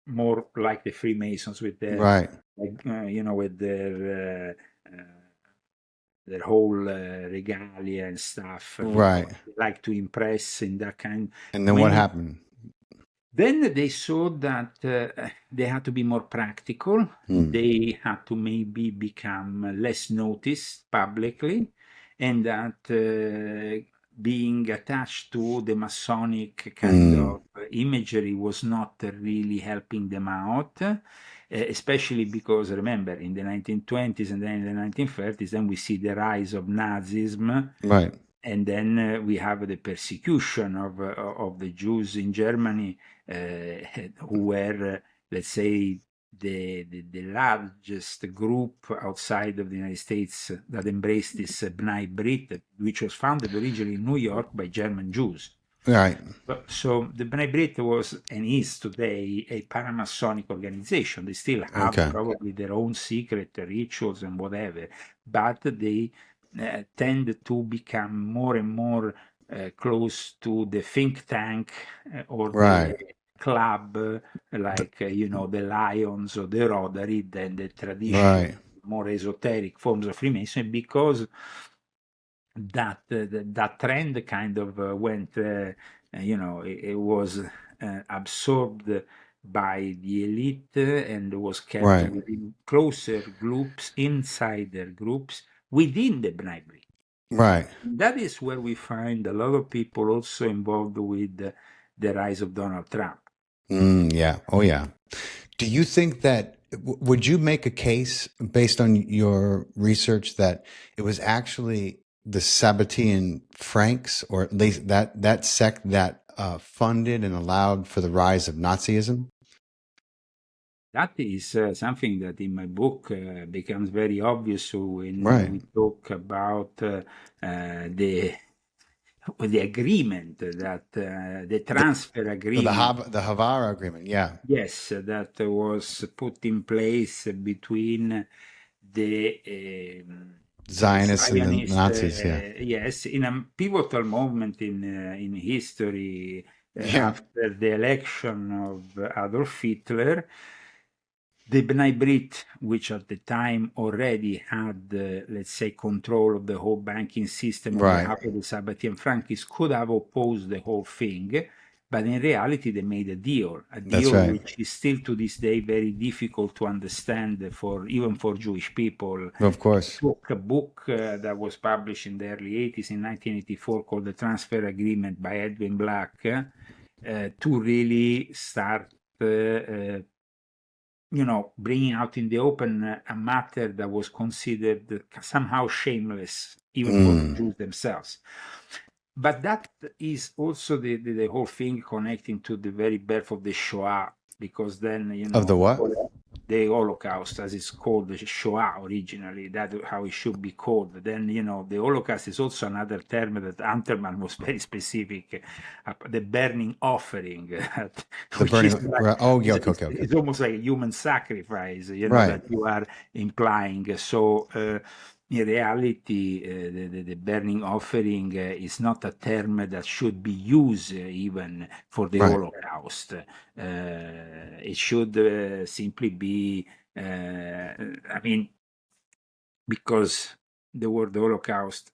the Freemasons with their, with their whole regalia and stuff. Right. They like to impress in that kind. And then what happened? Then they saw that they had to be more practical. They had to maybe become less noticed publicly, and that being attached to the Masonic kind of imagery was not really helping them out, especially because, remember, in the 1920s and then in the 1930s, then we see the rise of Nazism. Right. And then we have the persecution of the Jews in Germany, who were, let's say, the largest group outside of the United States that embraced this B'nai Brit, which was founded originally in New York by German Jews. Right. So the B'nai Brit was and is today a paramasonic organization. They still have probably their own secret rituals and whatever, but they tend to become more and more close to the think tank or the club, like the Lions or the Rotary, than the traditional, more esoteric forms of Freemasonry, because that trend kind of went, it was absorbed by the elite and was kept within closer groups, insider groups within the B'nai Brit. Right. That is where we find a lot of people also involved with the rise of Donald Trump. Yeah. Oh, yeah. Do you think that, would you make a case based on your research that it was actually the Sabbatean-Franks, or at least that sect that funded and allowed for the rise of Nazism? That is something that in my book becomes very obvious when we talk about the agreement, that the transfer agreement, the Haavara agreement, yes, that was put in place between the Zionists and the Nazis, yes, in a pivotal moment in history, after the election of Adolf Hitler. The B'nai Brit, which at the time already had, let's say, control of the whole banking system on behalf of the Sabbatean-Frankist, could have opposed the whole thing, but in reality they made a deal which is still to this day very difficult to understand even for Jewish people. Of course. I took a book that was published in the early 80s, in 1984, called The Transfer Agreement by Edwin Black, to really start bringing out in the open a matter that was considered somehow shameless, even for the Jews themselves. But that is also the whole thing connecting to the very birth of the Shoah, because then, of the what? The Holocaust, as it's called, the Shoah originally, that's how it should be called. Then, the Holocaust is also another term that Unterman was very specific, the burning offering. Okay. It's almost like a human sacrifice, that you are implying. So, in reality, the burning offering is not a term that should be used even for the Holocaust. It should simply be, because the word Holocaust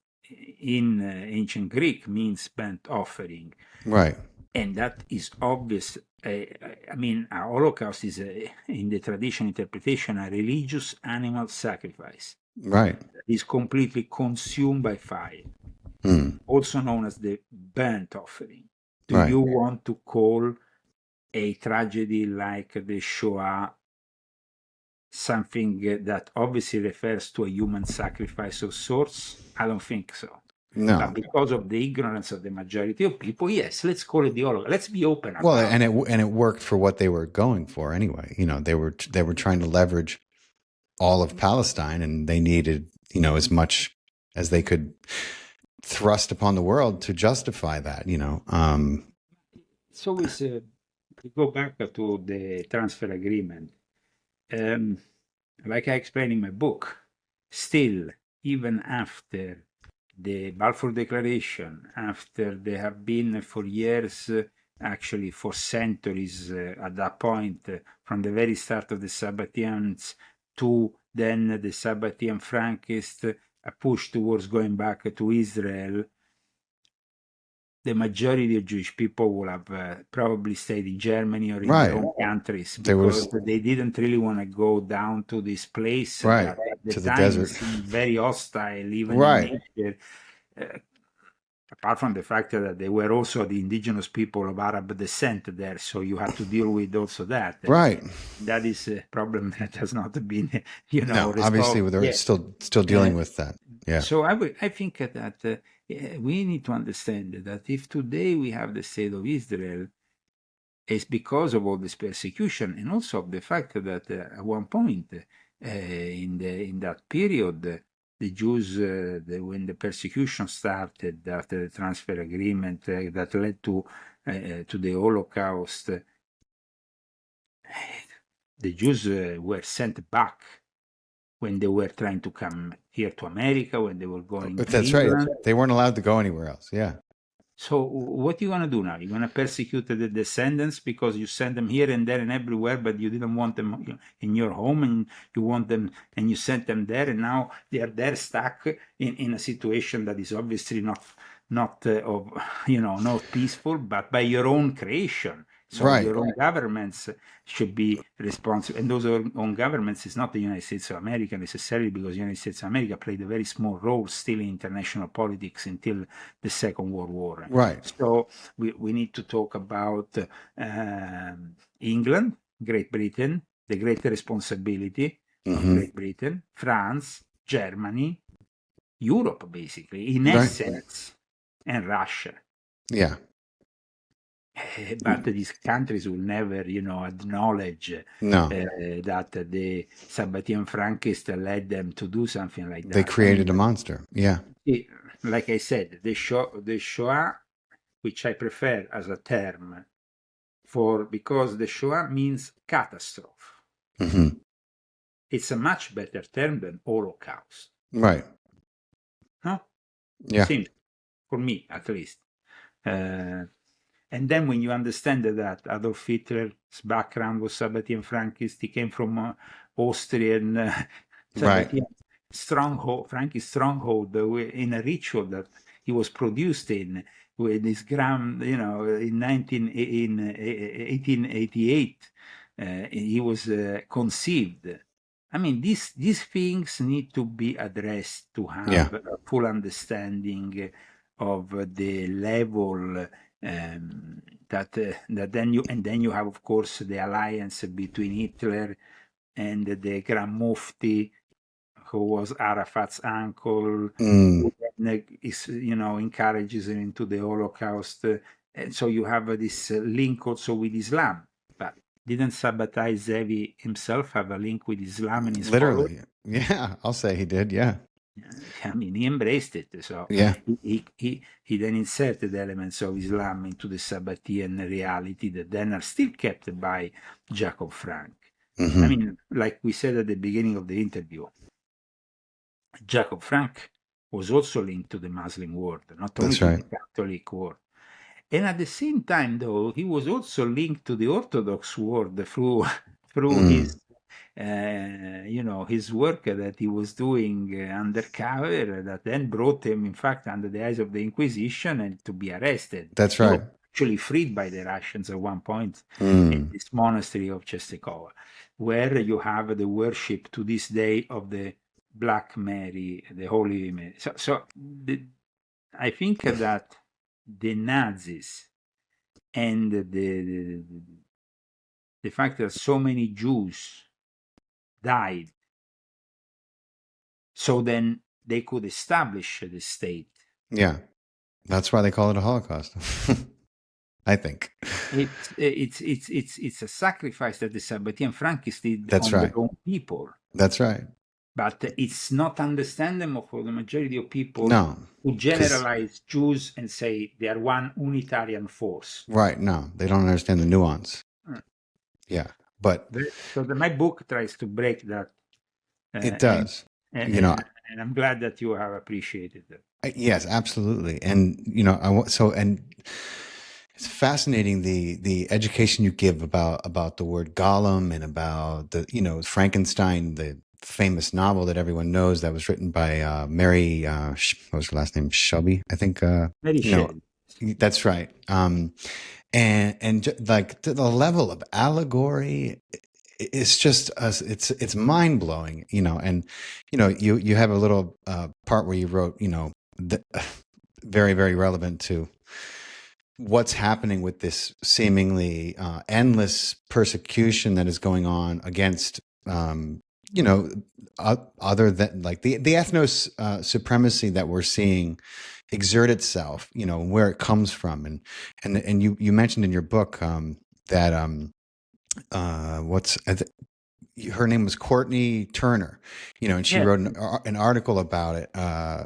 in ancient Greek means burnt offering. Right. And that is obvious. I mean, a Holocaust is, in the traditional interpretation, a religious animal sacrifice. Right. That is completely consumed by fire, also known as the burnt offering. Do Right. you want to call a tragedy like the Shoah something that obviously refers to a human sacrifice of sorts? I don't think so. No. But because of the ignorance of the majority of people, yes, let's call it the Holocaust. Let's be open Well, about it. and it worked for what they were going for anyway. You know, they were trying to leverage all of Palestine, and they needed, you know, as much as they could thrust upon the world to justify that. You know, It's always, we go back to the transfer agreement. Like I explained in my book, still, even after the Balfour Declaration, after they have been for years, actually for centuries at that point, from the very start of the Sabbateans to then the Sabbatean-Frankist, a push towards going back to Israel, the majority of Jewish people will have probably stayed in Germany or in Right. their own countries They because was- they didn't really want to go down to this place Right, that at the to the time desert. seemed very hostile, even Right. in nature. Apart from the fact that they were also the indigenous people of Arab descent there, so you have to deal with also that. Right. That is a problem that has not been, you know, No, obviously resolved they're yet. still dealing with that. Yeah. So I think that we need to understand that if today we have the state of Israel, it's because of all this persecution and also of the fact that at one point in that period, the Jews, when the persecution started after the transfer agreement that led to the Holocaust, the Jews were sent back when they were trying to come here to America, when they were going to That's England. right. They weren't allowed to go anywhere else. Yeah. So what are you going to do now? You're going to persecute the descendants because you send them here and there and everywhere, but you didn't want them in your home, and you want them and you sent them there, and now they are there stuck in a situation that is obviously not peaceful, but by your own creation. So Right. your own governments should be responsible. And those own governments is not the United States of America necessarily, because the United States of America played a very small role still in international politics until the Second World War. Right. So we need to talk about England, Great Britain, the great responsibility of Great Britain, France, Germany, Europe, basically, in essence, and Russia. Yeah. But these countries will never, acknowledge that the Sabbatean-Frankist led them to do something like that. They created a monster. Yeah. Like I said, the Shoah, which I prefer as a term because the Shoah means catastrophe. Mm-hmm. It's a much better term than Holocaust. Right. No? Yeah. Seems, for me, at least. And then when you understand that Adolf Hitler's background was Sabbatean-Frankist, he came from Austrian Sabbatean stronghold, Frankist stronghold, in a ritual that he was produced in with this gram, in 1888, he was conceived. I mean, these things need to be addressed to have a full understanding of the level that then you have, of course, the alliance between Hitler and the Grand Mufti, who was Arafat's uncle, who then encourages him into the Holocaust, and so you have this link also with Islam. But didn't Sabbatai Zevi himself have a link with Islam and his literally? Yeah, I'll say he did. Yeah. I mean, he embraced it. So he then inserted elements of Islam into the Sabbatean reality that then are still kept by Jacob Frank. Mm-hmm. I mean, like we said at the beginning of the interview, Jacob Frank was also linked to the Muslim world, not only to the Catholic world. And at the same time, though, he was also linked to the Orthodox world through his his work that he was doing undercover, that then brought him, in fact, under the eyes of the Inquisition and to be arrested. That's right. actually freed by the Russians at one point in this monastery of Czestochowa, where you have the worship to this day of the Black Mary, the Holy Mary. I think that the Nazis and the fact that so many Jews died, so then they could establish the state. Yeah, that's why they call it a Holocaust. I think it's a sacrifice that the Sabbatean-Frankists did That's on right. their own people. That's right. But it's not understandable for the majority of people No, who generalize Jews and say they are one unitarian force. Right. No, they don't understand the nuance. Yeah, but So my book tries to break that. it does. And I'm glad that you have appreciated that. Yes, absolutely. And it's fascinating the education you give about the word golem and about the Frankenstein, the famous novel that everyone knows that was written by Mary what was her last name? Shelby, I think. Mary Shelley. That's right. Like the level of allegory, it's just it's mind blowing, and you have a little part where you wrote, very, very relevant to what's happening with this seemingly endless persecution that is going on against, other than like the ethnos supremacy that we're seeing exert itself, where it comes from. And you mentioned in your book that her name was Courtney Turner, and she wrote an article about it.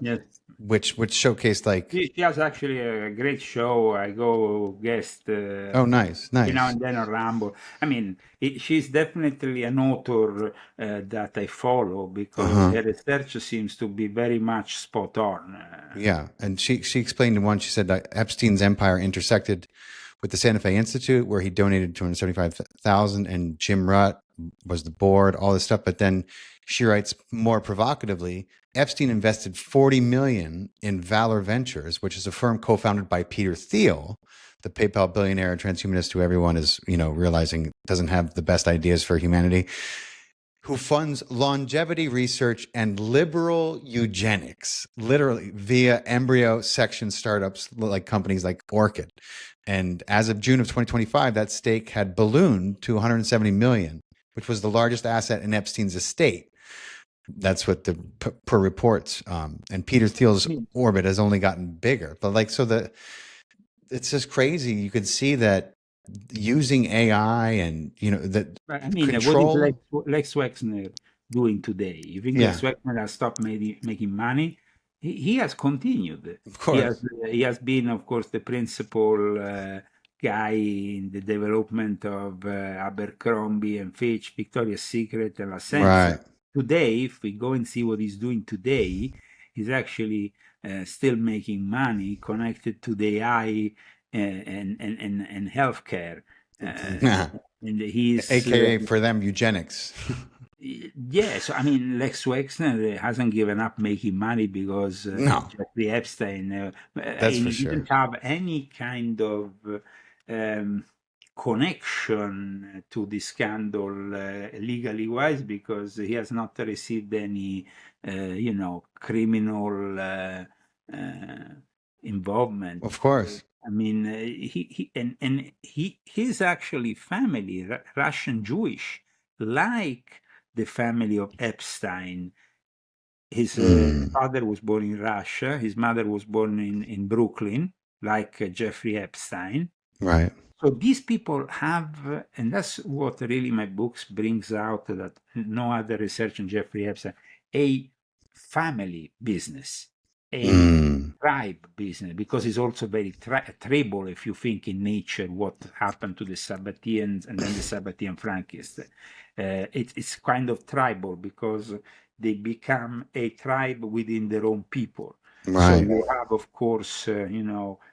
Yes. Which showcased like she has actually a great show. I go guest. Nice. Now and then on Rambo. I mean, she's definitely an author that I follow because her research seems to be very much spot on. Yeah, and she explained in one. She said that Epstein's empire intersected with the Santa Fe Institute, where he donated $275,000, and Jim Rutt was the board, all this stuff. But then she writes more provocatively, Epstein invested $40 million in Valor Ventures, which is a firm co-founded by Peter Thiel, the PayPal billionaire transhumanist who everyone is, realizing doesn't have the best ideas for humanity, who funds longevity research and liberal eugenics, literally via embryo section startups like companies like Orchid. And as of June of 2025, that stake had ballooned to $170 million, which was the largest asset in Epstein's estate. That's what per reports. And Peter Thiel's orbit has only gotten bigger. But it's just crazy. You could see that using AI and control. What is Lex Wexner doing today? You think Lex Wexner has stopped making money? He has continued. Of course, he has been, of course, the principal guy in the development of Abercrombie and Fitch, Victoria's Secret, and La Senza. Right. Today, if we go and see what he's doing today, he's actually still making money connected to the AI and healthcare. And he's AKA for them eugenics. Yes, I mean Lex Wexner hasn't given up making money because Jeffrey Epstein didn't have any kind of connection to this scandal legally wise, because he has not received any criminal involvement. Of course. I mean, his actually family, Russian Jewish, like the family of Epstein. His father was born in Russia. His mother was born in Brooklyn, like Jeffrey Epstein. Right. So these people have, and that's what really my books brings out, that no other research on Jeffrey Epstein, a family business, a tribe business, because it's also very tribal if you think in nature what happened to the Sabbateans and then the Sabbatean-Frankists. It's kind of tribal because they become a tribe within their own people. So Right. you have, of course,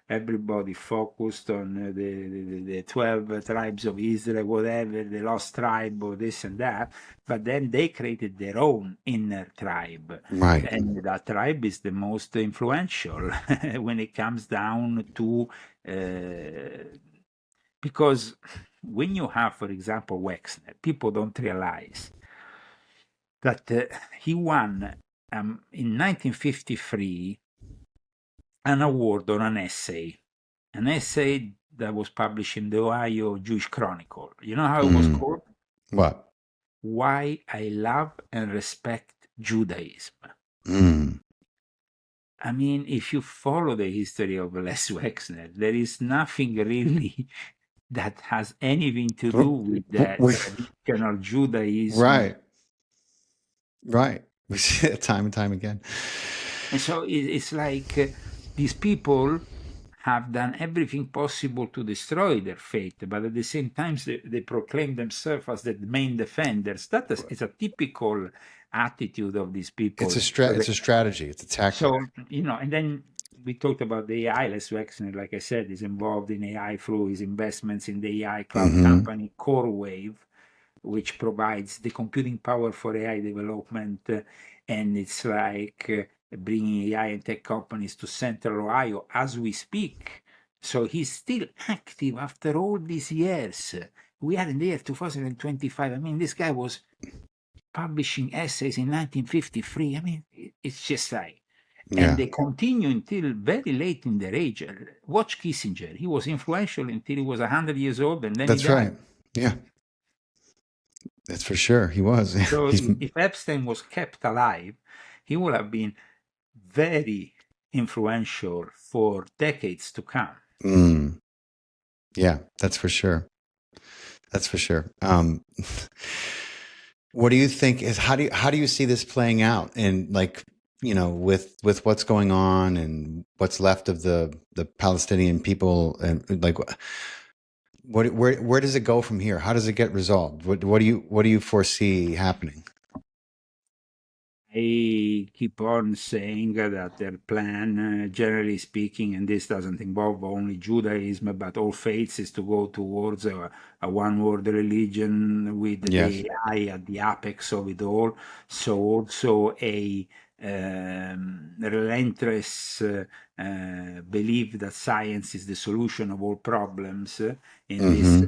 everybody focused on the 12 tribes of Israel, whatever, the lost tribe or this and that. But then they created their own inner tribe. Right. And that tribe is the most influential when it comes down to, because when you have, for example, Wexner, people don't realize that he won in 1953 an award on an essay that was published in the Ohio Jewish Chronicle. You know how it was called? What? Why I Love and Respect Judaism. Mm. I mean, if you follow the history of Les Wexner, there is nothing really that has anything to do with the traditional Judaism. Right. Right. We see it time and time again. And so it's like these people have done everything possible to destroy their faith, but at the same time, they proclaim themselves as the main defenders. That is a typical attitude of these people. It's a strategy. It's a tactic. So, and then we talked about the AI. Les Wexner, like I said, is involved in AI through his investments in the AI cloud company CoreWave, which provides the computing power for AI development. And it's like bringing AI and tech companies to Central Ohio as we speak. So he's still active after all these years. We are in the year 2025. I mean, this guy was publishing essays in 1953. I mean, it's just like, and they continue until very late in their age. Watch Kissinger. He was influential until he was 100 years old, and then That's he died. right. Yeah. That's for sure. He was. So if Epstein was kept alive, he would have been very influential for decades to come. Yeah, that's for sure. That's for sure. What do you think is how do you see this playing out in, like, with what's going on and what's left of the Palestinian people, and like where does it go from here? How does it get resolved? What do you foresee happening? I keep on saying that their plan, generally speaking, and this doesn't involve only Judaism, but all faiths, is to go towards a one-world religion with the AI at the apex of it all. So also a relentless belief that science is the solution of all problems in this,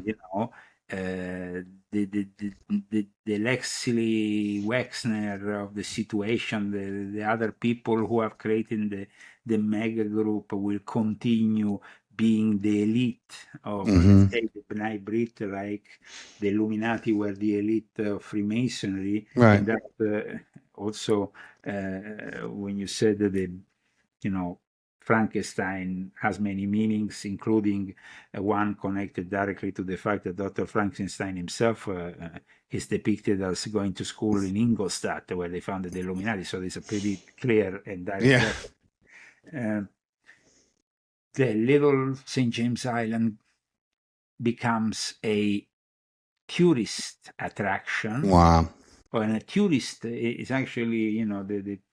the Lexley Wexner of the situation, the other people who have created the mega group will continue being the elite of, let's say, the B'nai Brit, like the Illuminati were the elite of Freemasonry. Right. And that also, when you said that Frankenstein has many meanings, including one connected directly to the fact that Dr. Frankenstein himself is depicted as going to school in Ingolstadt, where they founded the Illuminati. So there's a pretty clear and direct the little St. James Island becomes a tourist attraction. Wow. And a tourist is actually,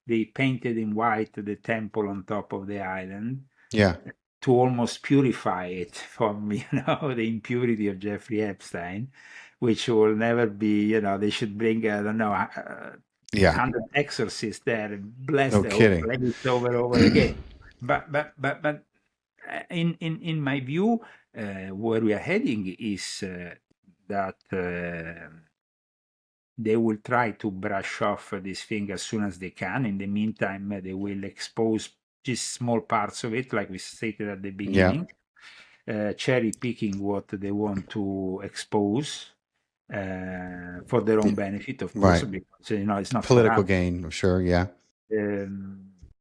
they painted in white the temple on top of the island. Yeah. To almost purify it from, the impurity of Jeffrey Epstein, which will never be, they should bring, I don't know, 100 exorcists there and bless the whole place over again. But in my view, where we are heading is that they will try to brush off this thing as soon as they can. In the meantime, they will expose just small parts of it, like we stated at the beginning, cherry picking what they want to expose for their own benefit, of course, because it's not political gain, sure, yeah.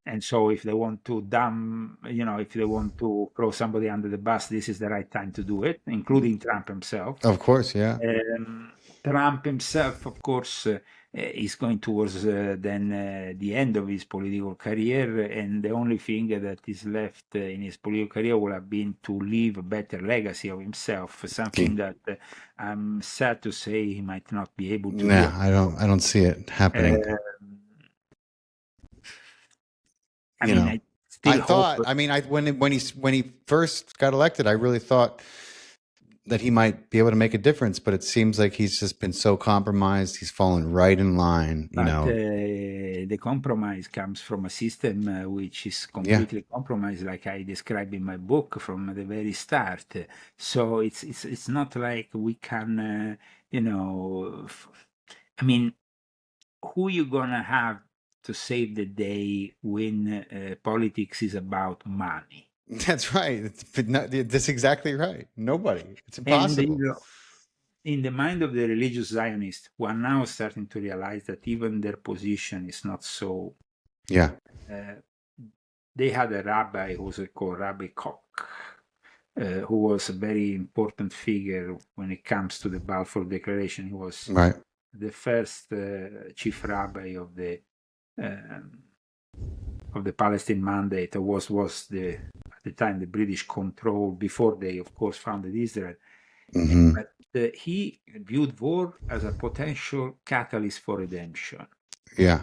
And so if they want to if they want to throw somebody under the bus, this is the right time to do it, including Trump himself. Of course, yeah. Trump himself, of course, is going towards then the end of his political career, and the only thing that is left in his political career will have been to leave a better legacy of himself, something that I'm sad to say he might not be able to do. I don't see it happening. still hope. When he first got elected, I really thought that he might be able to make a difference, but it seems like he's just been so compromised. He's fallen right in line, But the compromise comes from a system which is completely compromised, like I describe in my book from the very start. So it's not like we can, I mean, who you gonna have to save the day when politics is about money? That's right. That's exactly right. Nobody. It's And impossible. in the mind of the religious Zionists, who are now starting to realize that even their position is not so. Yeah. They had a rabbi who was called Rabbi Koch, who was a very important figure when it comes to the Balfour Declaration. He was the first chief rabbi of the Palestine Mandate. Was at the time the British control before they, of course, founded Israel. But he viewed war as a potential catalyst for redemption. Yeah.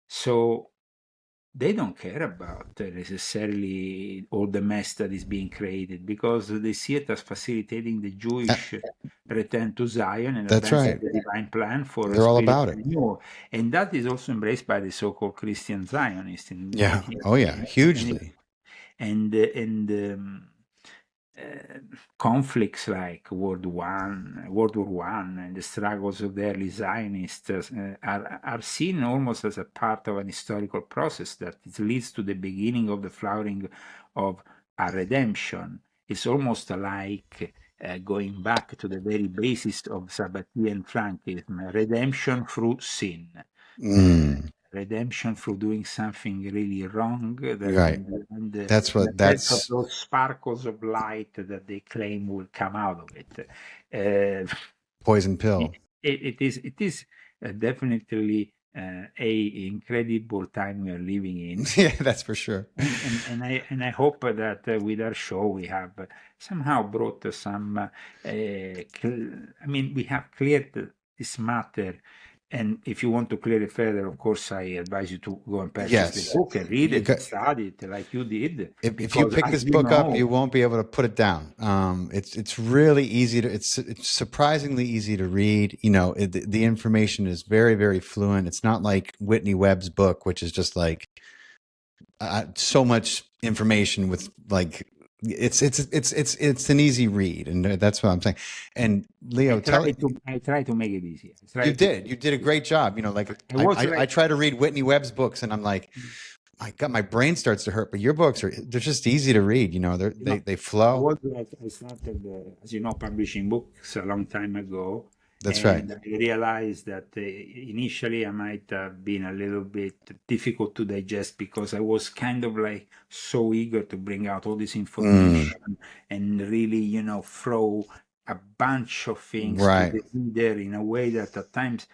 So they don't care about necessarily all the mess that is being created, because they see it as facilitating the Jewish return to Zion and advancing the divine plan for They're all about it. renewal. And that is also embraced by the so-called Christian Zionists. Hugely. And conflicts like World War I, and the struggles of the early Zionists are seen almost as a part of an historical process that it leads to the beginning of the flowering of a redemption. It's almost like going back to the very basis of Sabbatean-Frankism, redemption through sin. Redemption through doing something really wrong. That's those sparkles of light that they claim will come out of it. Poison pill. It is definitely a incredible time we are living in. Yeah, that's for sure. And I hope that with our show we have somehow brought some. We have cleared this matter. And if you want to clear it further, of course, I advise you to go and purchase the book and read it and study it like you did. If you pick this book up, you won't be able to put it down. It's really easy to. It's surprisingly easy to read. The information is very, very fluent. It's not like Whitney Webb's book, which is just like so much information with like. It's an easy read, and that's what I'm saying. And Leo, I try to make it easy. You did a great job. I try to read Whitney Webb's books, and I'm like, my God, my brain starts to hurt. But your books they're just easy to read. They flow. I started, as you know, publishing books a long time ago. That's right. I realized that initially I might have been a little bit difficult to digest, because I was kind of like so eager to bring out all this information and really, throw a bunch of things to the reader in a way that at times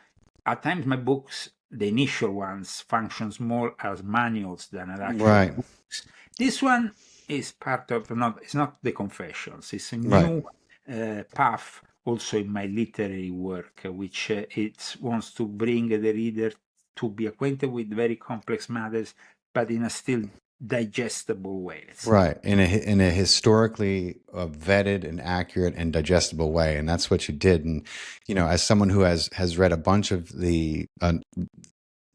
my books, the initial ones, functions more as manuals than as actual books. This one is part of it's not the Confessions. It's a new path. Also in my literary work, which it wants to bring the reader to be acquainted with very complex matters, but in a still digestible way. In a historically vetted and accurate and digestible way, and that's what you did. And as someone who has read a bunch of the what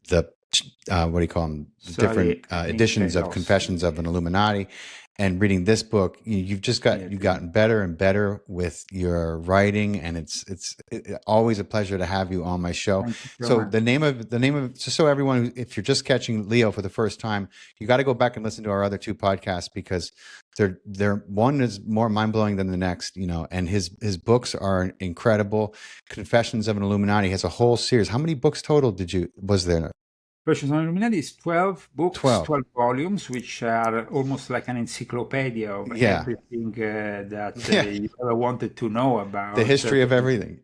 do you call them? Different editions of Confessions of an Illuminati. And reading this book, you've gotten better and better with your writing, and it's always a pleasure to have you on my show. So the name of just so everyone, if you're just catching Leo for the first time, you got to go back and listen to our other two podcasts, because they're one is more mind blowing than the next, and his books are incredible. Confessions of an Illuminati has a whole series. How many books total was there? Confessions of an Illuminati is 12 books, 12 volumes, which are almost like an encyclopedia of everything that you ever wanted to know about. The history of everything.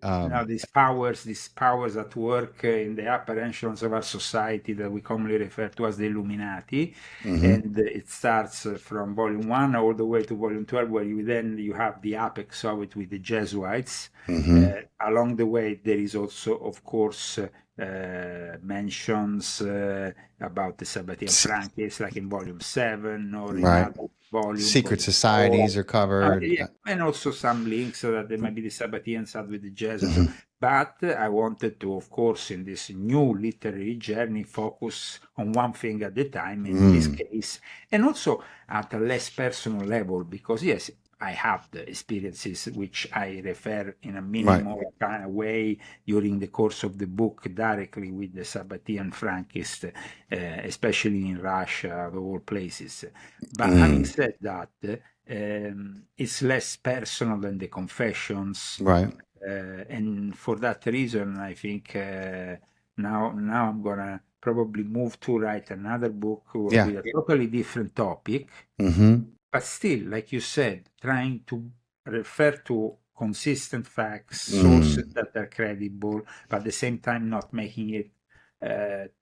These powers at work in the upper echelons of our society that we commonly refer to as the Illuminati. And it starts from volume 1 all the way to volume 12, where you have the apex of it with the Jesuits. Along the way, there is also, of course, mentions about the Sabbatean-Frankist, like in volume 7 or in Right. other volume Secret volume 4. societies are covered. Yeah, and also some links so that there might be the Sabbatean side with the jazz and so. Mhm. But I wanted to, of course, in this new literary journey, focus on one thing at a time in this case, and also at a less personal level, because yes, I have the experiences which I refer in a minimal kind of way during the course of the book directly with the Sabbatean-Frankist, especially in Russia, of all places. But having said that, it's less personal than the confessions. Right. And for that reason, I think now I'm gonna probably move to write another book Yeah. with a totally different topic, Mm-hmm. but still, like you said, trying to refer to consistent facts, sources that are credible, but at the same time not making it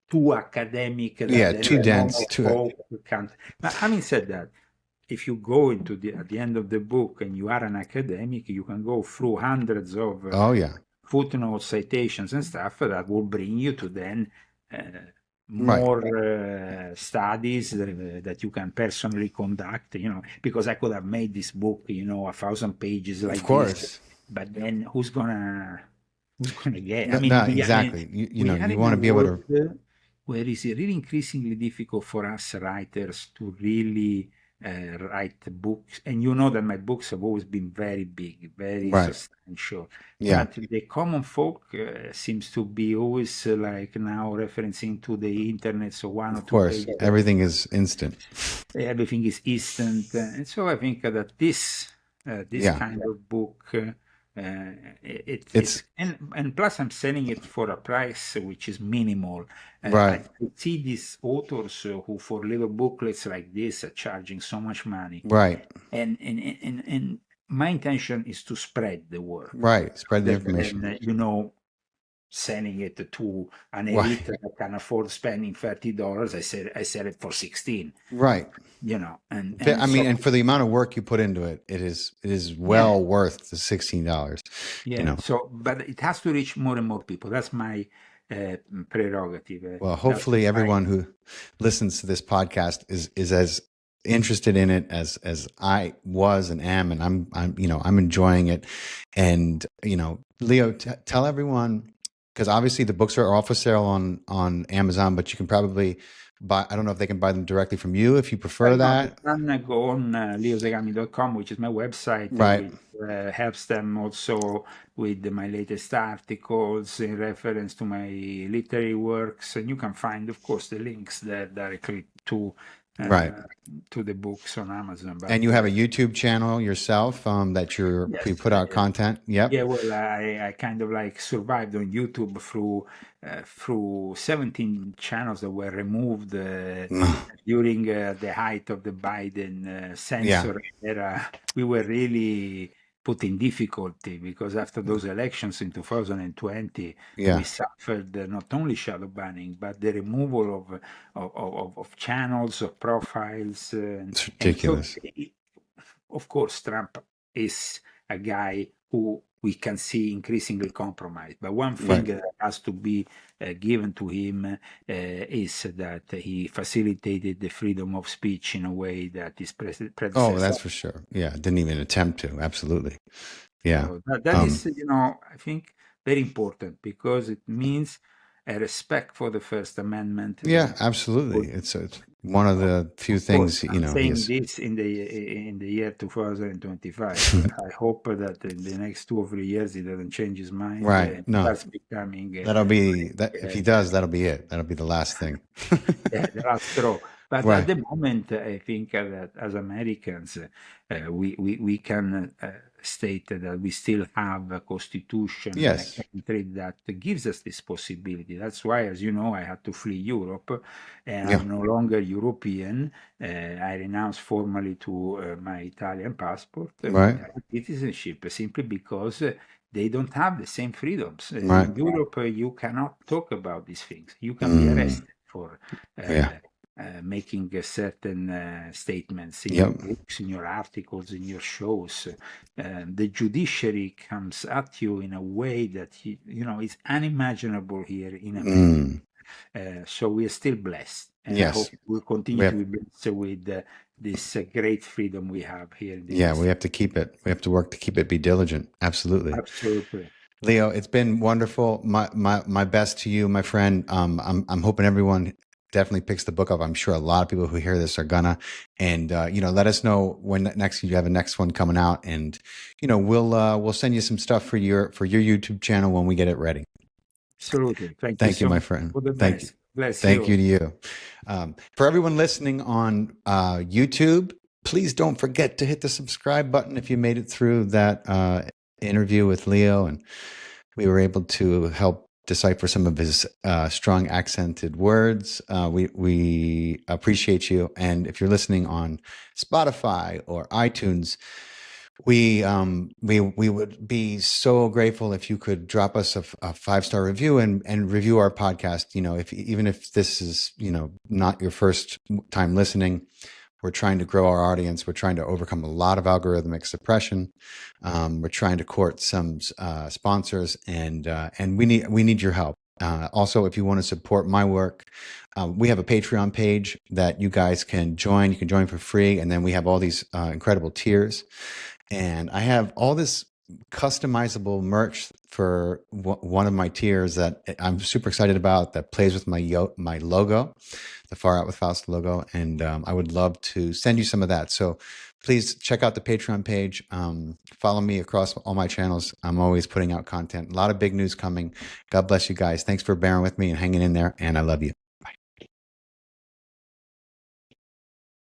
too academic that Yeah, there too is no dense, too. hope. Can't. But having said that, if you go into at the end of the book and you are an academic, you can go through hundreds of Oh yeah. footnotes, citations, and stuff that will bring you to then Right. more studies that you can personally conduct. Because I could have made this book, 1,000 pages like Of this, course. but then who's gonna get? I No, mean, no, we exactly. You know, we are you in want a to be able world to. where it's really increasingly difficult for us writers to really write books. And you know that my books have always been very big, very Right. substantial. Yeah. But the common folk seems to be always like now referencing to the internet, so one or Of two course. pages. Everything is instant. Everything is instant, and so I think that this Yeah. kind of book, It's it's and plus I'm selling it for a price which is minimal. right. I see these authors who for little booklets like this are charging so much money, Right. and my intention is to spread the word Right. Spread the rather information. than selling it to an Right. elite that can afford spending $30. I sell it for 16. Right. And I mean, so, and for the amount of work you put into it, it is well worth the $16. yeah. So, but it has to reach more and more people. That's my prerogative. Well, hopefully everyone who listens to this podcast is as interested in it as I was and am, and I'm enjoying it. And Leo, tell everyone, because obviously the books are off for sale on Amazon, but you can probably buy. I don't know if they can buy them directly from you if you prefer that. Then go on leozagami.com, which is my website, Right. which helps them also with my latest articles in reference to my literary works. And you can find, of course, the links there directly to the books on Amazon. But, and you have a YouTube channel yourself that you put out content. Yep. Yeah, well, I kind of like survived on YouTube through 17 channels that were removed during the height of the Biden censor era. We were really put in difficulty because after those elections in 2020, we suffered not only shadow banning, but the removal of channels, of profiles. It's ridiculous. And so, of course, Trump is a guy who we can see increasingly compromised. But one thing that has to be given to him is that he facilitated the freedom of speech in a way that his predecessor. Oh, that's for sure. Yeah, didn't even attempt to. Absolutely. Yeah. So that is, I think, very important because it means a respect for the First Amendment. Yeah, absolutely. It's one of the few things, I'm saying this in the year 2025. I hope that in the next 2 or 3 years he doesn't change his mind. Right. No. That's becoming. That'll be that. If he does, that'll be it. That'll be the last thing. The last straw. But at the moment, I think that as Americans, we can state that we still have a constitution in a country that gives us this possibility. That's why, as you know, I had to flee Europe, and I'm no longer European. I renounced formally to my Italian passport, citizenship, simply because they don't have the same freedoms. In Europe, you cannot talk about these things. You can be arrested for making certain statements in your Yep. books, in your articles, in your shows. The judiciary comes at you in a way that is unimaginable here in America. So we are still blessed, and I hope Yes. we'll continue We to have, be blessed with this great freedom we have here in the yeah, West. we have to keep it. We have to work to keep it, be diligent. Absolutely. Absolutely. Leo, it's been wonderful. My best to you, my friend. I'm hoping everyone definitely picks the book up. I'm sure a lot of people who hear this are gonna, and let us know when next you have a next one coming out, and we'll send you some stuff for your YouTube channel when we get it ready. Absolutely. Thank you Thank you, so my much. friend. For the Thank you. best. Bless Thank you. you to you. For everyone listening on YouTube, please don't forget to hit the subscribe button if you made it through that interview with Leo, and we were able to help decipher some of his strong accented words. We appreciate you. And if you're listening on Spotify or iTunes, we would be so grateful if you could drop us a 5-star review and review our podcast. Even if this is not your first time listening, we're trying to grow our audience. We're trying to overcome a lot of algorithmic suppression. We're trying to court some sponsors, and we need your help. Also, if you want to support my work, we have a Patreon page that you guys can join. You can join for free, and then we have all these incredible tiers. And I have all this customizable merch for one of my tiers that I'm super excited about, that plays with my logo, the Far Out with Faust logo, and I would love to send you some of that. So please check out the Patreon page. Follow me across all my channels. I'm always putting out content. A lot of big news coming. God bless you guys. Thanks for bearing with me and hanging in there, and I love you.